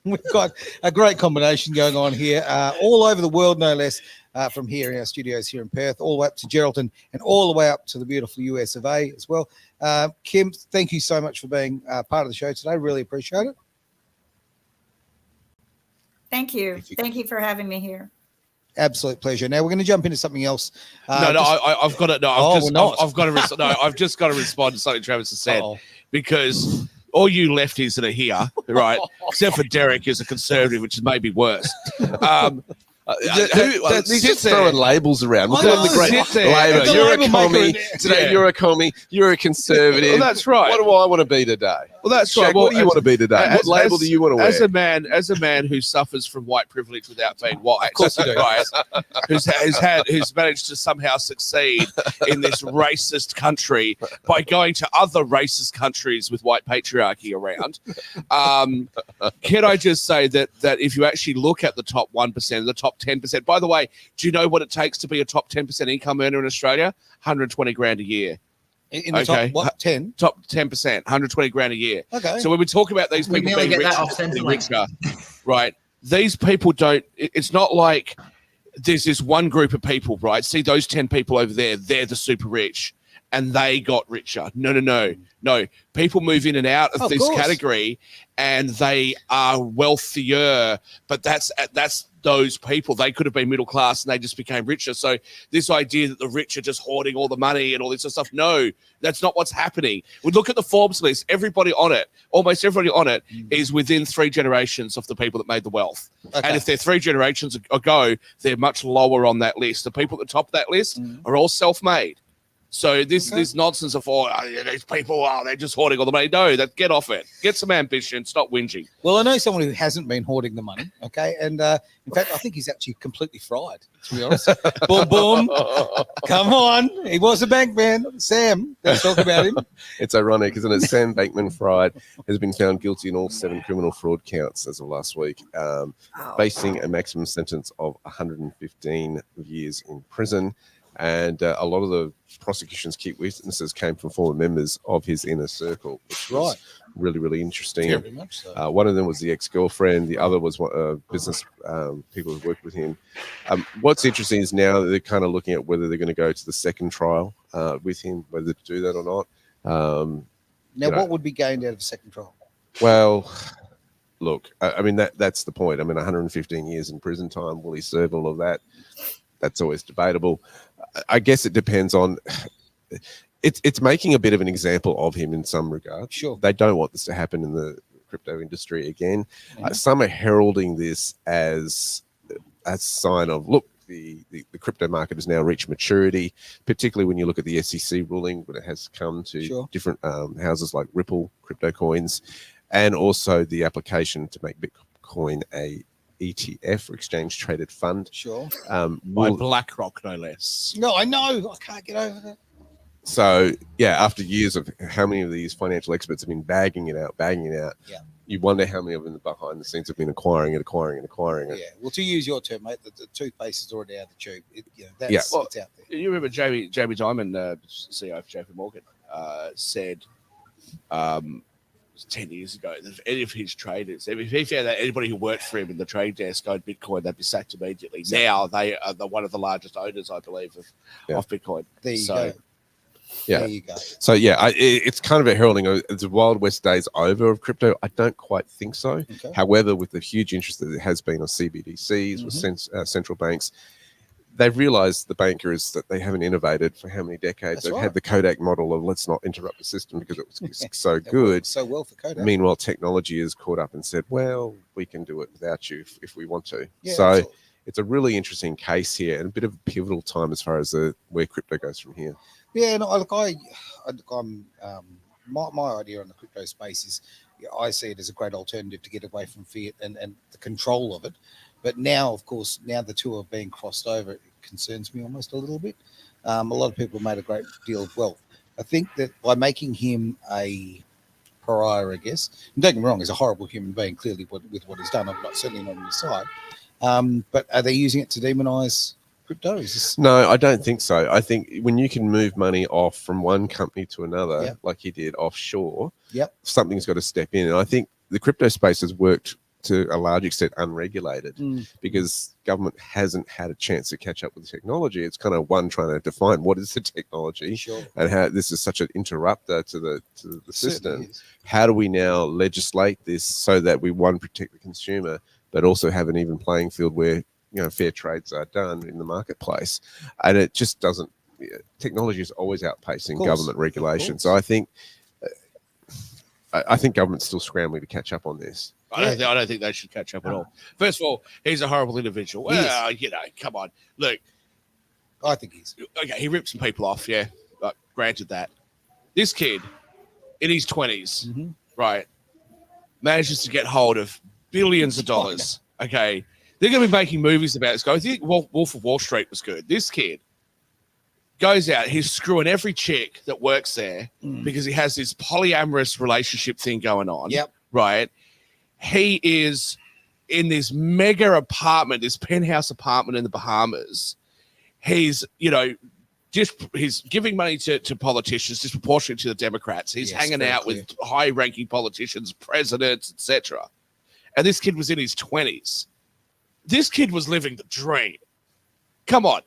We've got a great combination going on here, all over the world, no less, from here in our studios here in Perth, all the way up to Geraldton and all the way up to the beautiful US of A as well. Kim, thank you so much for being part of the show today. Really appreciate it. Thank you. Thank you for having me here. Absolute pleasure. Now we're going to jump into something else. I've got to. No, I've just got to respond to something Travis has said, because all you lefties that are here, right, except for Derek, is a conservative, which is maybe worse. He's just throwing labels around. Look at the great Labor. You're a commie today. Yeah. You're a commie. You're a conservative. Well, that's right. What do I want to be today? Well, that's Shak, right. What do you want to be today? What label do you want to wear? As a man who suffers from white privilege without being white, of course you do. Right, who's managed to somehow succeed in this racist country by going to other racist countries with white patriarchy around. Can I just say that if you actually look at the top 1%, the top 10%. By the way, do you know what it takes to be a top 10% income earner in Australia? 120 grand a year. In the top, what, 10? Top 10%, 120 grand a year. Okay. So when we talk about these We people nearly being get that richer, off getting Centrelink. richer, right? These people don't, it's not like there's this one group of people, right? See those 10 people over there, they're the super rich and they got richer. No. People move in and out of this category and they are wealthier, but that's those people. They could have been middle class and they just became richer. So this idea that the rich are just hoarding all the money and all this sort of stuff, no, that's not what's happening. We look at the Forbes list, everybody on it, almost everybody on it is within 3 generations of the people that made the wealth. Okay. And if they're 3 generations ago, they're much lower on that list. The people at the top of that list are all self-made. So this nonsense of these people, they're just hoarding all the money. No, get off it. Get some ambition. Stop whinging. Well, I know someone who hasn't been hoarding the money. Okay, and in fact, I think he's actually completely fried. To be honest, boom, come on, he was a bank man. Sam, let's talk about him. It's ironic, isn't it? Sam Bankman-Fried has been found guilty in all 7 criminal fraud counts as of last week, facing a maximum sentence of 115 years in prison. And a lot of the prosecution's key witnesses came from former members of his inner circle, which was really, really interesting. Very much so. One of them was the ex-girlfriend. The other was business people who worked with him. What's interesting is now they're kind of looking at whether they're going to go to the second trial with him, whether to do that or not. Now, what would be gained out of a second trial? Well, look, I mean, that's the point. I mean, 115 years in prison time. Will he serve all of that? That's always debatable. I guess it depends on. It's making a bit of an example of him in some regard. Sure, they don't want this to happen in the crypto industry again. Some are heralding this as a sign of look. The crypto market has now reached maturity, particularly when you look at the SEC ruling when it has come to different houses like Ripple crypto coins, and also the application to make Bitcoin a ETF or exchange traded fund. Sure. By BlackRock, no less. No, I know. I can't get over that. So, after years of how many of these financial experts have been bagging it out, you wonder how many of them behind the scenes have been acquiring it. Yeah. Well, to use your term, mate, the toothpaste is already out of the tube. It's out there. You remember Jamie Dimon, CEO of JP Morgan, said 10 years ago, if any of his traders, if he found that anybody who worked for him in the trade desk owned Bitcoin, they'd be sacked immediately. Exactly. Now they are one of the largest owners, I believe, of Bitcoin. There you go. There you go. So it's kind of a heralding. It's the Wild West days over of crypto. I don't quite think so. Okay. However, with the huge interest that it has been on CBDCs with central banks, they've realized, the bankers, that they haven't innovated for how many decades. They've had the Kodak model of let's not interrupt the system because it was so good. So well for Kodak. Meanwhile, technology has caught up and said, well, we can do it without you if we want to. Yeah, so absolutely. It's a really interesting case here and a bit of a pivotal time as far as where crypto goes from here. Yeah, no, look, I'm my idea on the crypto space is I see it as a great alternative to get away from fiat and the control of it. But now, of course, now the two are being crossed over, it concerns me almost a little bit. A lot of people made a great deal of wealth. I think that by making him a pariah, I guess, and don't get me wrong, he's a horrible human being, clearly, with what he's done. I'm certainly not on his side. But are they using it to demonize crypto? No, I don't think so. I think when you can move money off from one company to another, like he did offshore, something's got to step in. And I think the crypto space has worked to a large extent unregulated because government hasn't had a chance to catch up with the technology. It's kind of trying to define what is the technology and how this is such an interrupter to the system. How do we now legislate this so that we protect the consumer, but also have an even playing field where fair trades are done in the marketplace? And it just doesn't. Technology is always outpacing government regulation. So I think government's still scrambling to catch up on this. I don't think they should catch up at all. First of all, he's a horrible individual. Well, come on. Look. I think he's. Okay, he ripped some people off, but granted that. This kid, in his 20s, right, manages to get hold of billions of dollars. Okay. They're going to be making movies about this guy. I think Wolf of Wall Street was good. This kid goes out, he's screwing every chick that works there because he has this polyamorous relationship thing going on. Right? He is in this mega apartment, this penthouse apartment in the Bahamas. He's, he's giving money to politicians disproportionate to the Democrats. He's hanging out with high-ranking politicians, presidents, etc. And this kid was in his 20s. This kid was living the dream. Come on.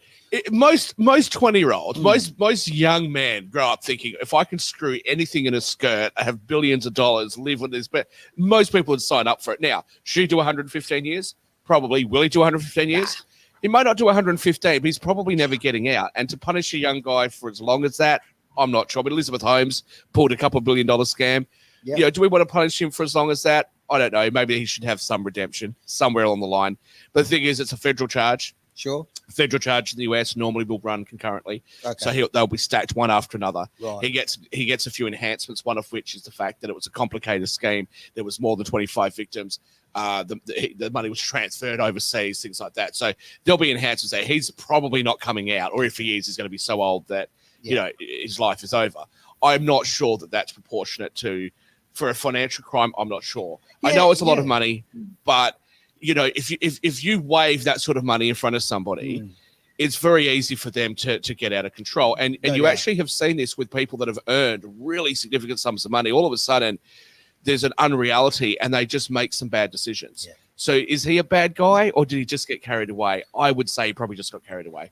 Most 20-year-olds, most young men grow up thinking, if I can screw anything in a skirt, I have billions of dollars, live with this. But most people would sign up for it. Now, should he do 115 years? Probably. Will he do 115 years? He might not do 115, but he's probably never getting out. And to punish a young guy for as long as that, I'm not sure. But Elizabeth Holmes pulled a $2 billion scam. Yep. Do we want to punish him for as long as that? I don't know. Maybe he should have some redemption somewhere along the line. But the thing is, it's a federal charge. Sure. Federal charge in the US normally will run concurrently. Okay. So they'll be stacked one after another. Right. He gets a few enhancements, one of which is the fact that it was a complicated scheme. There was more than 25 victims. The money was transferred overseas, things like that. So there'll be enhancements there. He's probably not coming out, or if he is, he's going to be so old that his life is over. I'm not sure that that's proportionate to, for a financial crime. I'm not sure. I know it's a lot of money, but if you wave that sort of money in front of somebody, it's very easy for them to get out of control. And you actually have seen this with people that have earned really significant sums of money. All of a sudden, there's an unreality and they just make some bad decisions. Yeah. So is he a bad guy or did he just get carried away? I would say he probably just got carried away.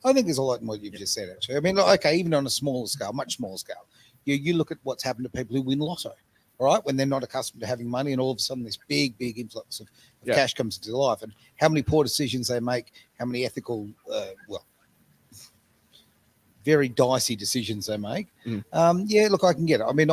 I think there's a lot in what you've just said, actually. I mean, even on a smaller scale, much smaller scale, you look at what's happened to people who win lotto. All right, when they're not accustomed to having money and all of a sudden this big influx of cash comes into their life, and how many poor decisions they make, how many ethical, very dicey decisions they make. Look, I can get it. I mean,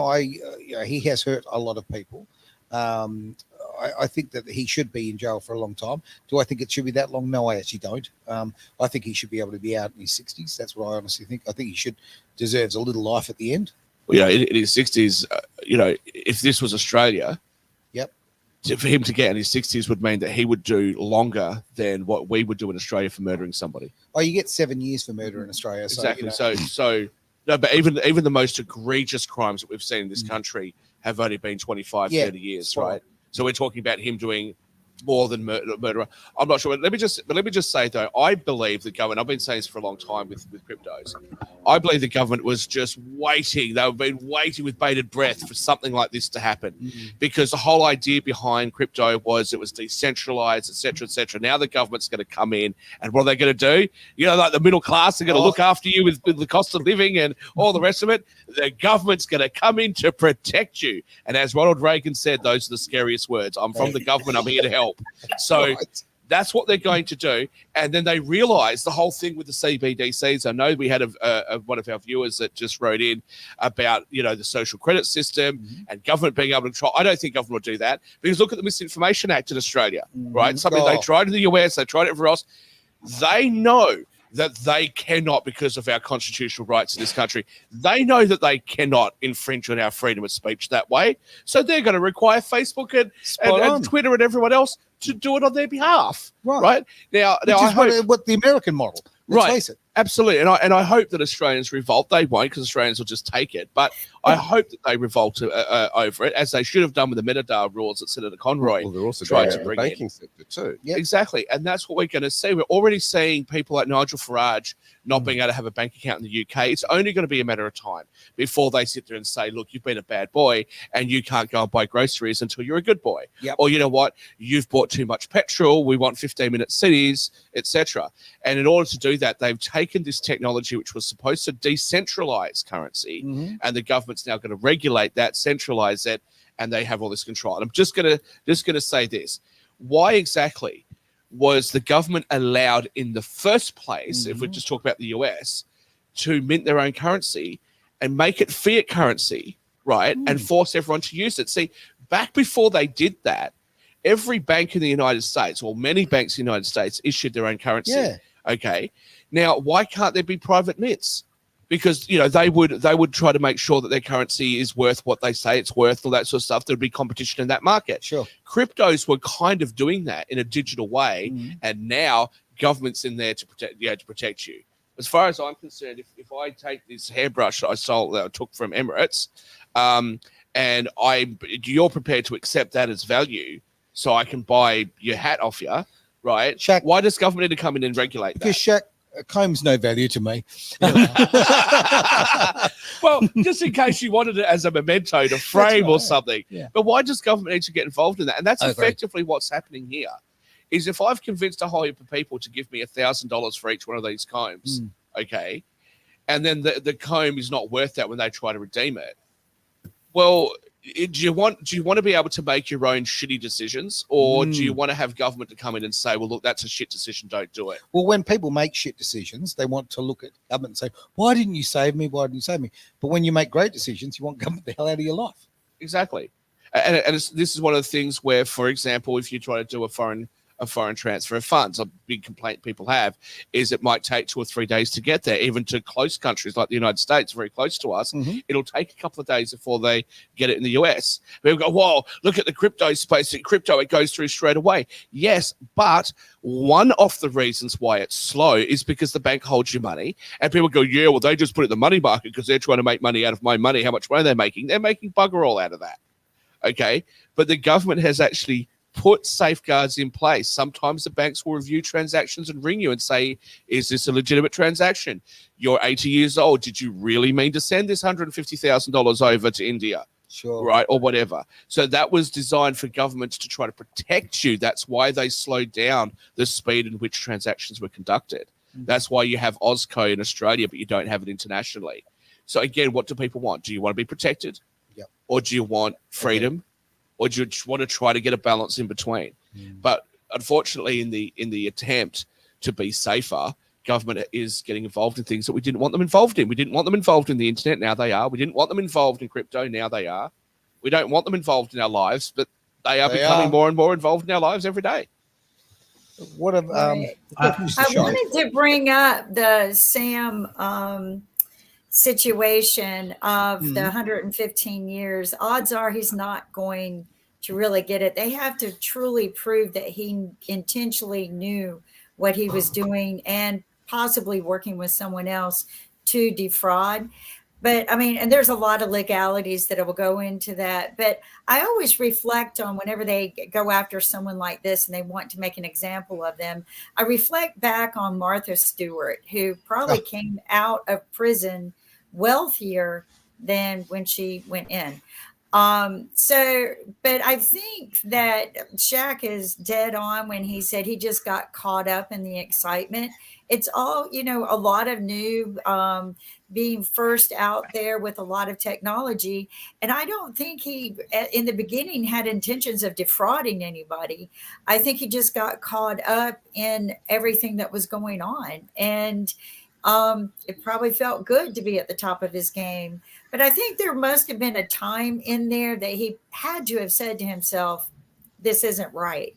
he has hurt a lot of people. I think that he should be in jail for a long time. Do I think it should be that long? No, I actually don't. I think he should be able to be out in his 60s. That's what I honestly think. I think he deserves a little life at the end. Well, in his 60s, if this was Australia, for him to get in his 60s would mean that he would do longer than what we would do in Australia for murdering somebody. Oh, you get 7 years for murder in Australia. Exactly. So no, but even the most egregious crimes that we've seen in this country have only been 25, 30 years, right? So we're talking about him doing more than murderer. I'm not sure. But let me just say though, I believe the government. I've been saying this for a long time with cryptos. I believe the government was just waiting. They've been waiting with bated breath for something like this to happen, because the whole idea behind crypto was it was decentralized, etc. Now the government's going to come in, and what are they going to do? Like the middle class are going to look after you with the cost of living and all the rest of it. The government's going to come in to protect you. And as Ronald Reagan said, those are the scariest words. I'm from the government. I'm here to help. So that's what they're going to do. And then they realize the whole thing with the CBDCs. I know we had one of our viewers that just wrote in about, the social credit system and government being able to control. I don't think government will do that, because look at the Misinformation Act in Australia, right? Something they tried in the US, they tried it everywhere else. They know that they cannot, because of our constitutional rights in this country, they know that they cannot infringe on our freedom of speech that way. So they're going to require Facebook and Twitter and everyone else to do it on their behalf. Right? Now I hope what the American model. Let's face it. Absolutely. And I hope that Australians revolt. They won't, because Australians will just take it. But I hope that they revolt over it, as they should have done with the metadata rules that Senator Conroy tried to bring in. Banking sector too. Yeah, exactly. And that's what we're going to see. We're already seeing people like Nigel Farage not being able to have a bank account in the UK. It's only going to be a matter of time before they sit there and say, look, you've been a bad boy and you can't go and buy groceries until you're a good boy. Yep. Or you know what? You've bought too much petrol. We want 15-minute cities, etc. And in order to do that, they've taken this technology, which was supposed to decentralize currency, and the government's now going to regulate that, centralize it, and they have all this control. And I'm just going to say this. Why exactly was the government allowed in the first place, if we just talk about the US, to mint their own currency and make it fiat currency, right, and force everyone to use it? See, back before they did that, every bank in the United States, or many banks in the United States, issued their own currency. Yeah. Okay. Now, why can't there be private mints? Because they would try to make sure that their currency is worth what they say it's worth, all that sort of stuff. There'd be competition in that market. Sure. Cryptos were kind of doing that in a digital way, and now government's in there to protect you. As far as I'm concerned, if I take this hairbrush that I took from Emirates, and you're prepared to accept that as value, so I can buy your hat off you, right? Shaq, why does government need to come in and regulate that? Because Shaq, a comb's no value to me. Well, just in case you wanted it as a memento to frame or something. Yeah. But why does government need to get involved in that? And that's I agree. effectively what's happening here. Is if I've convinced a whole heap of people to give me $1,000 for each one of these combs, okay, and then the comb is not worth that when they try to redeem it. Well, do you want to be able to make your own shitty decisions, or do you want to have government to come in and say, well, look, that's a shit decision, don't do it? Well, when people make shit decisions, they want to look at government and say, why didn't you save me? Why didn't you save me? But when you make great decisions, you want government the hell out of your life. Exactly. And this is one of the things where, for example, if you try to do a foreign transfer of funds, a big complaint people have is it might take 2 or 3 days to get there, even to close countries like the United States, very close to us. It'll take a couple of days before they get it in the US. People go, whoa, look at the crypto space. In crypto, it goes through straight away. Yes, but one of the reasons why it's slow is because the bank holds your money, and people go, yeah, well, they just put it in the money market because they're trying to make money out of my money. How much money they're making? They're making bugger all out of that. Okay, but the government has actually put safeguards in place. Sometimes the banks will review transactions and ring you and say, is this a legitimate transaction? You're 80 years old. Did you really mean to send this $150,000 over to India? Sure. Right, or whatever. So that was designed for governments to try to protect you. That's why they slowed down the speed in which transactions were conducted. That's why you have OzCo in Australia, but you don't have it internationally. So again, what do people want? Do you want to be protected? Yep. Or do you want freedom? Okay. Or do you want to try to get a balance in between? But unfortunately, in the attempt to be safer, government is getting involved in things that we didn't want them involved in. We didn't want them involved in the internet. Now they are. We didn't want them involved in crypto. Now they are. We don't want them involved in our lives, but they are becoming more and more involved in our lives every day. What have, I wanted to bring up the Sam situation of the 115 years. Odds are he's not going to really get it. They have to truly prove that he intentionally knew what he was doing and possibly working with someone else to defraud. But I mean, and there's a lot of legalities that will go into that. But I always reflect on whenever they go after someone like this and they want to make an example of them. I reflect back on Martha Stewart, who probably came out of prison wealthier than when she went in. But I think that Shaq is dead on when he said he just got caught up in the excitement. It's all, a lot of new, being first out there with a lot of technology. And I don't think he, in the beginning, had intentions of defrauding anybody. I think he just got caught up in everything that was going on. And it probably felt good to be at the top of his game. But I think there must have been a time in there that he had to have said to himself, this isn't right.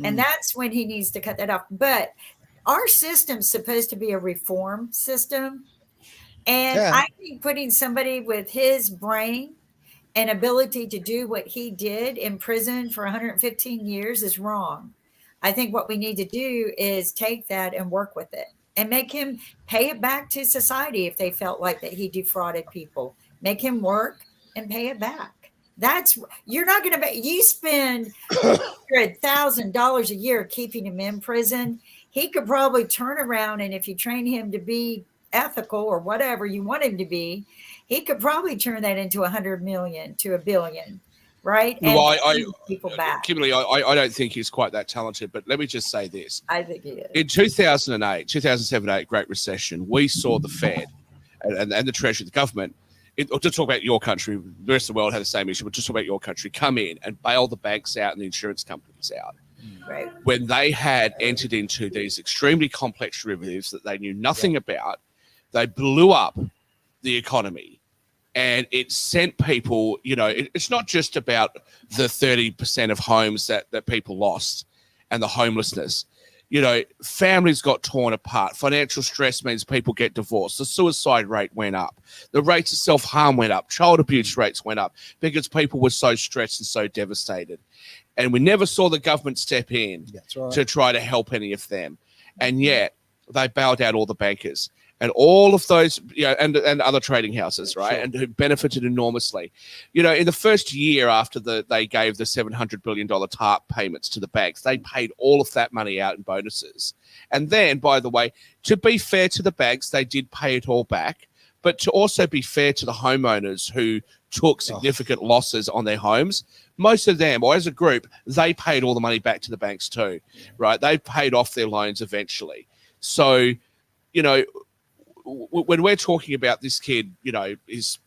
And that's when he needs to cut that off. But our system's supposed to be a reform system. And I think putting somebody with his brain and ability to do what he did in prison for 115 years is wrong. I think what we need to do is take that and work with it and make him pay it back to society if they felt like that he defrauded people. Make him work and pay it back. You're not going to, you spend $100,000 a year keeping him in prison. He could probably turn around, and if you train him to be ethical or whatever you want him to be, he could probably turn that into 100 million to $1 billion, right? And people back. Kimberly, I don't think he's quite that talented, but let me just say this. I think he is. In 2007-8, Great Recession, we saw the Fed and the Treasury, the government, to talk about your country, the rest of the world had the same issue, but just talk about your country, come in and bail the banks out and the insurance companies out. Right. When they had entered into these extremely complex derivatives that they knew nothing about, they blew up the economy, and it sent people, it's not just about the 30% of homes that people lost and the homelessness. Families got torn apart. Financial stress means people get divorced. The suicide rate went up. The rates of self-harm went up. Child abuse rates went up because people were so stressed and so devastated. And we never saw the government step in to try to help any of them. And yet they bailed out all the bankers. and all of those, and other trading houses, right, and who benefited enormously. In the first year after they gave the $700 billion TARP payments to the banks, they paid all of that money out in bonuses. And then, by the way, to be fair to the banks, they did pay it all back. But to also be fair to the homeowners who took significant losses on their homes, most of them, or as a group, they paid all the money back to the banks too, right? They paid off their loans eventually. So, when we're talking about this kid, is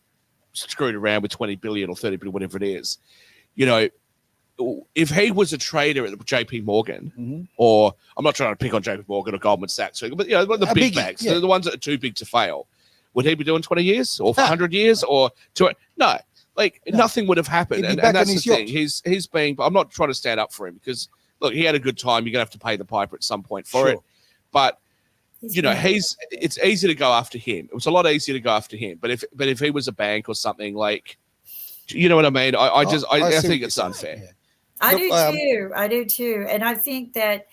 screwed around with 20 billion or 30 billion, whatever it is, if he was a trader at JP Morgan, or I'm not trying to pick on JP Morgan or Goldman Sachs, but the big banks, the ones that are too big to fail, would he be doing 20 years or 100 years or no? Nothing would have happened. And that's the thing. He's being, I'm not trying to stand up for him because, look, he had a good time. You're going to have to pay the piper at some point for it. But, it's easy to go after him. It was a lot easier to go after him. But if he was a bank or something, you know what I mean? I think it's unfair. Yeah. I do too. And I think that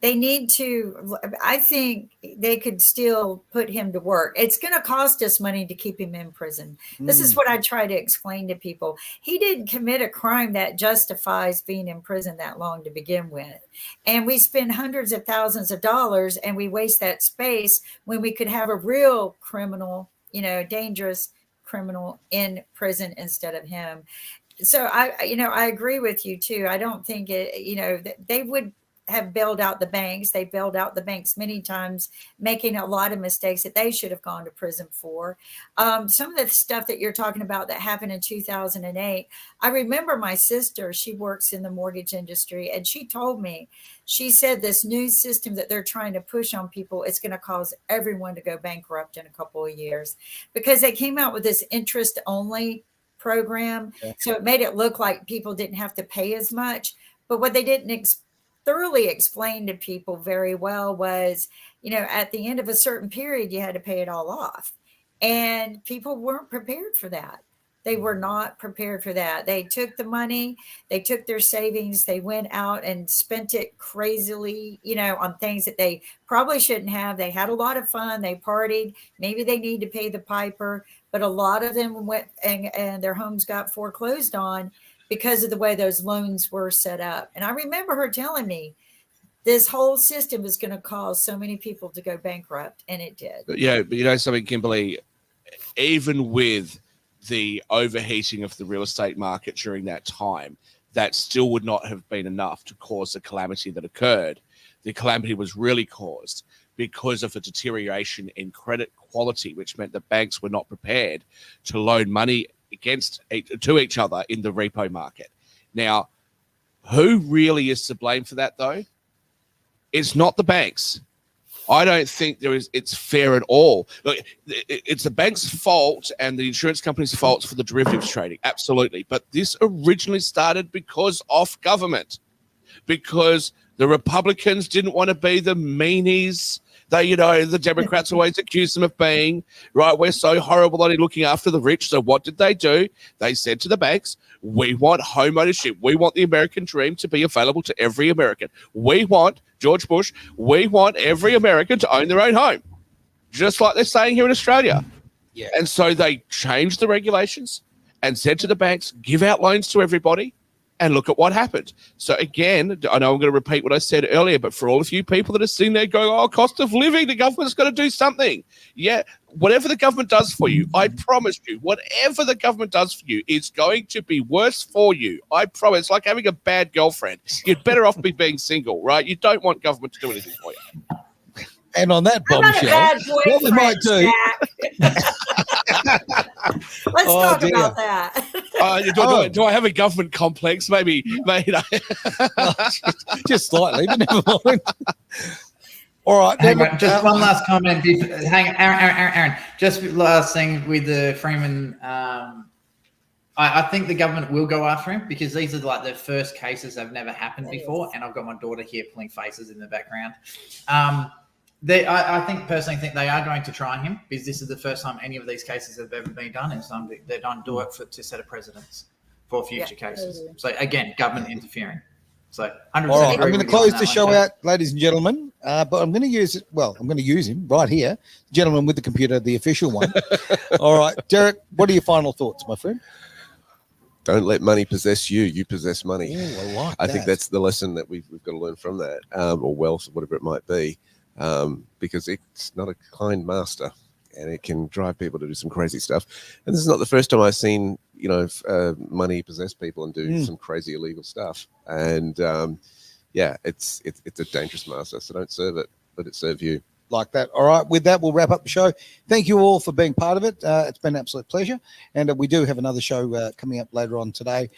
they need to, I think they could still put him to work. It's going to cost us money to keep him in prison. This is what I try to explain to people. He didn't commit a crime that justifies being in prison that long to begin with. And we spend hundreds of thousands of dollars and we waste that space when we could have a real criminal, dangerous criminal in prison instead of him. So I agree with you too. I don't think they would have bailed out the banks. They bailed out the banks many times, making a lot of mistakes that they should have gone to prison for. Some of the stuff that you're talking about that happened in 2008, I remember my sister, she works in the mortgage industry, and she told me, she said this new system that they're trying to push on people is going to cause everyone to go bankrupt in a couple of years because they came out with this interest only program. Yeah. So it made it look like people didn't have to pay as much. But what they didn't thoroughly explain to people very well was, at the end of a certain period, you had to pay it all off. And people weren't prepared for that. They were not prepared for that. They took the money, they took their savings, they went out and spent it crazily, on things that they probably shouldn't have. They had a lot of fun. They partied. Maybe they need to pay the piper, but a lot of them went and their homes got foreclosed on because of the way those loans were set up. And I remember her telling me this whole system is going to cause so many people to go bankrupt, and it did. But something, Kimberly, even with the overheating of the real estate market during that time, that still would not have been enough to cause the calamity that occurred. The calamity was really caused because of a deterioration in credit quality, which meant that banks were not prepared to loan money to each other in the repo market. Now, who really is to blame for that, though? It's not the banks. I don't think it's fair at all. Look, it's the bank's fault and the insurance company's fault for the derivatives trading, absolutely. But this originally started because of government, because the Republicans didn't want to be the meanies the Democrats always accuse them of being, right? We're so horrible only looking after the rich. So what did they do? They said to the banks, we want home ownership. We want the American dream to be available to every American. We want, George Bush, we want every American to own their own home, just like they're saying here in Australia. Yeah. And so they changed the regulations and said to the banks, give out loans to everybody. And look at what happened. So again, I know I'm going to repeat what I said earlier, but for all of you people that are sitting there going, cost of living, the government's got to do something. Yeah, whatever the government does for you, I promise you, whatever the government does for you is going to be worse for you. I promise. It's like having a bad girlfriend. You'd better off be being single, right? You don't want government to do anything for you. And on that bombshell, what we might do. Let's talk about that. Do I have a government complex? Maybe. Just slightly, but never mind. All right. Hang on, just one last comment. Hang on, Aaron. Just last thing with the Freeman. I think the government will go after him because these are like the first cases that have never happened before. And I've got my daughter here pulling faces in the background. I personally think they are going to try him because this is the first time any of these cases have ever been done, and so they don't do it to set a precedence for future cases. Totally. So again, government interfering. So 100%. All right, I'm going to close the show out, ladies and gentlemen. but I'm going to use it. Well, I'm going to use him right here, gentleman with the computer, the official one. All right, Derek, what are your final thoughts, my friend? Don't let money possess you. You possess money. Ooh, I think that's the lesson that we've got to learn from that, or wealth, or whatever it might be, because it's not a kind master, and it can drive people to do some crazy stuff. And this is not the first time I've seen, money possess people and do some crazy illegal stuff. And it's a dangerous master. So don't serve it. Let it serve you. Like that. All right. With that, we'll wrap up the show. Thank you all for being part of it. It's been an absolute pleasure. And we do have another show coming up later on today,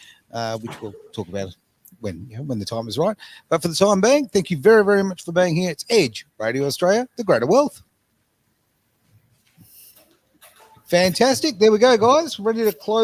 which we'll talk about when the time is right. But for the time being, thank you very, very much for being here. It's Edge Radio Australia, the greater wealth. Fantastic. There we go, guys. Ready to close.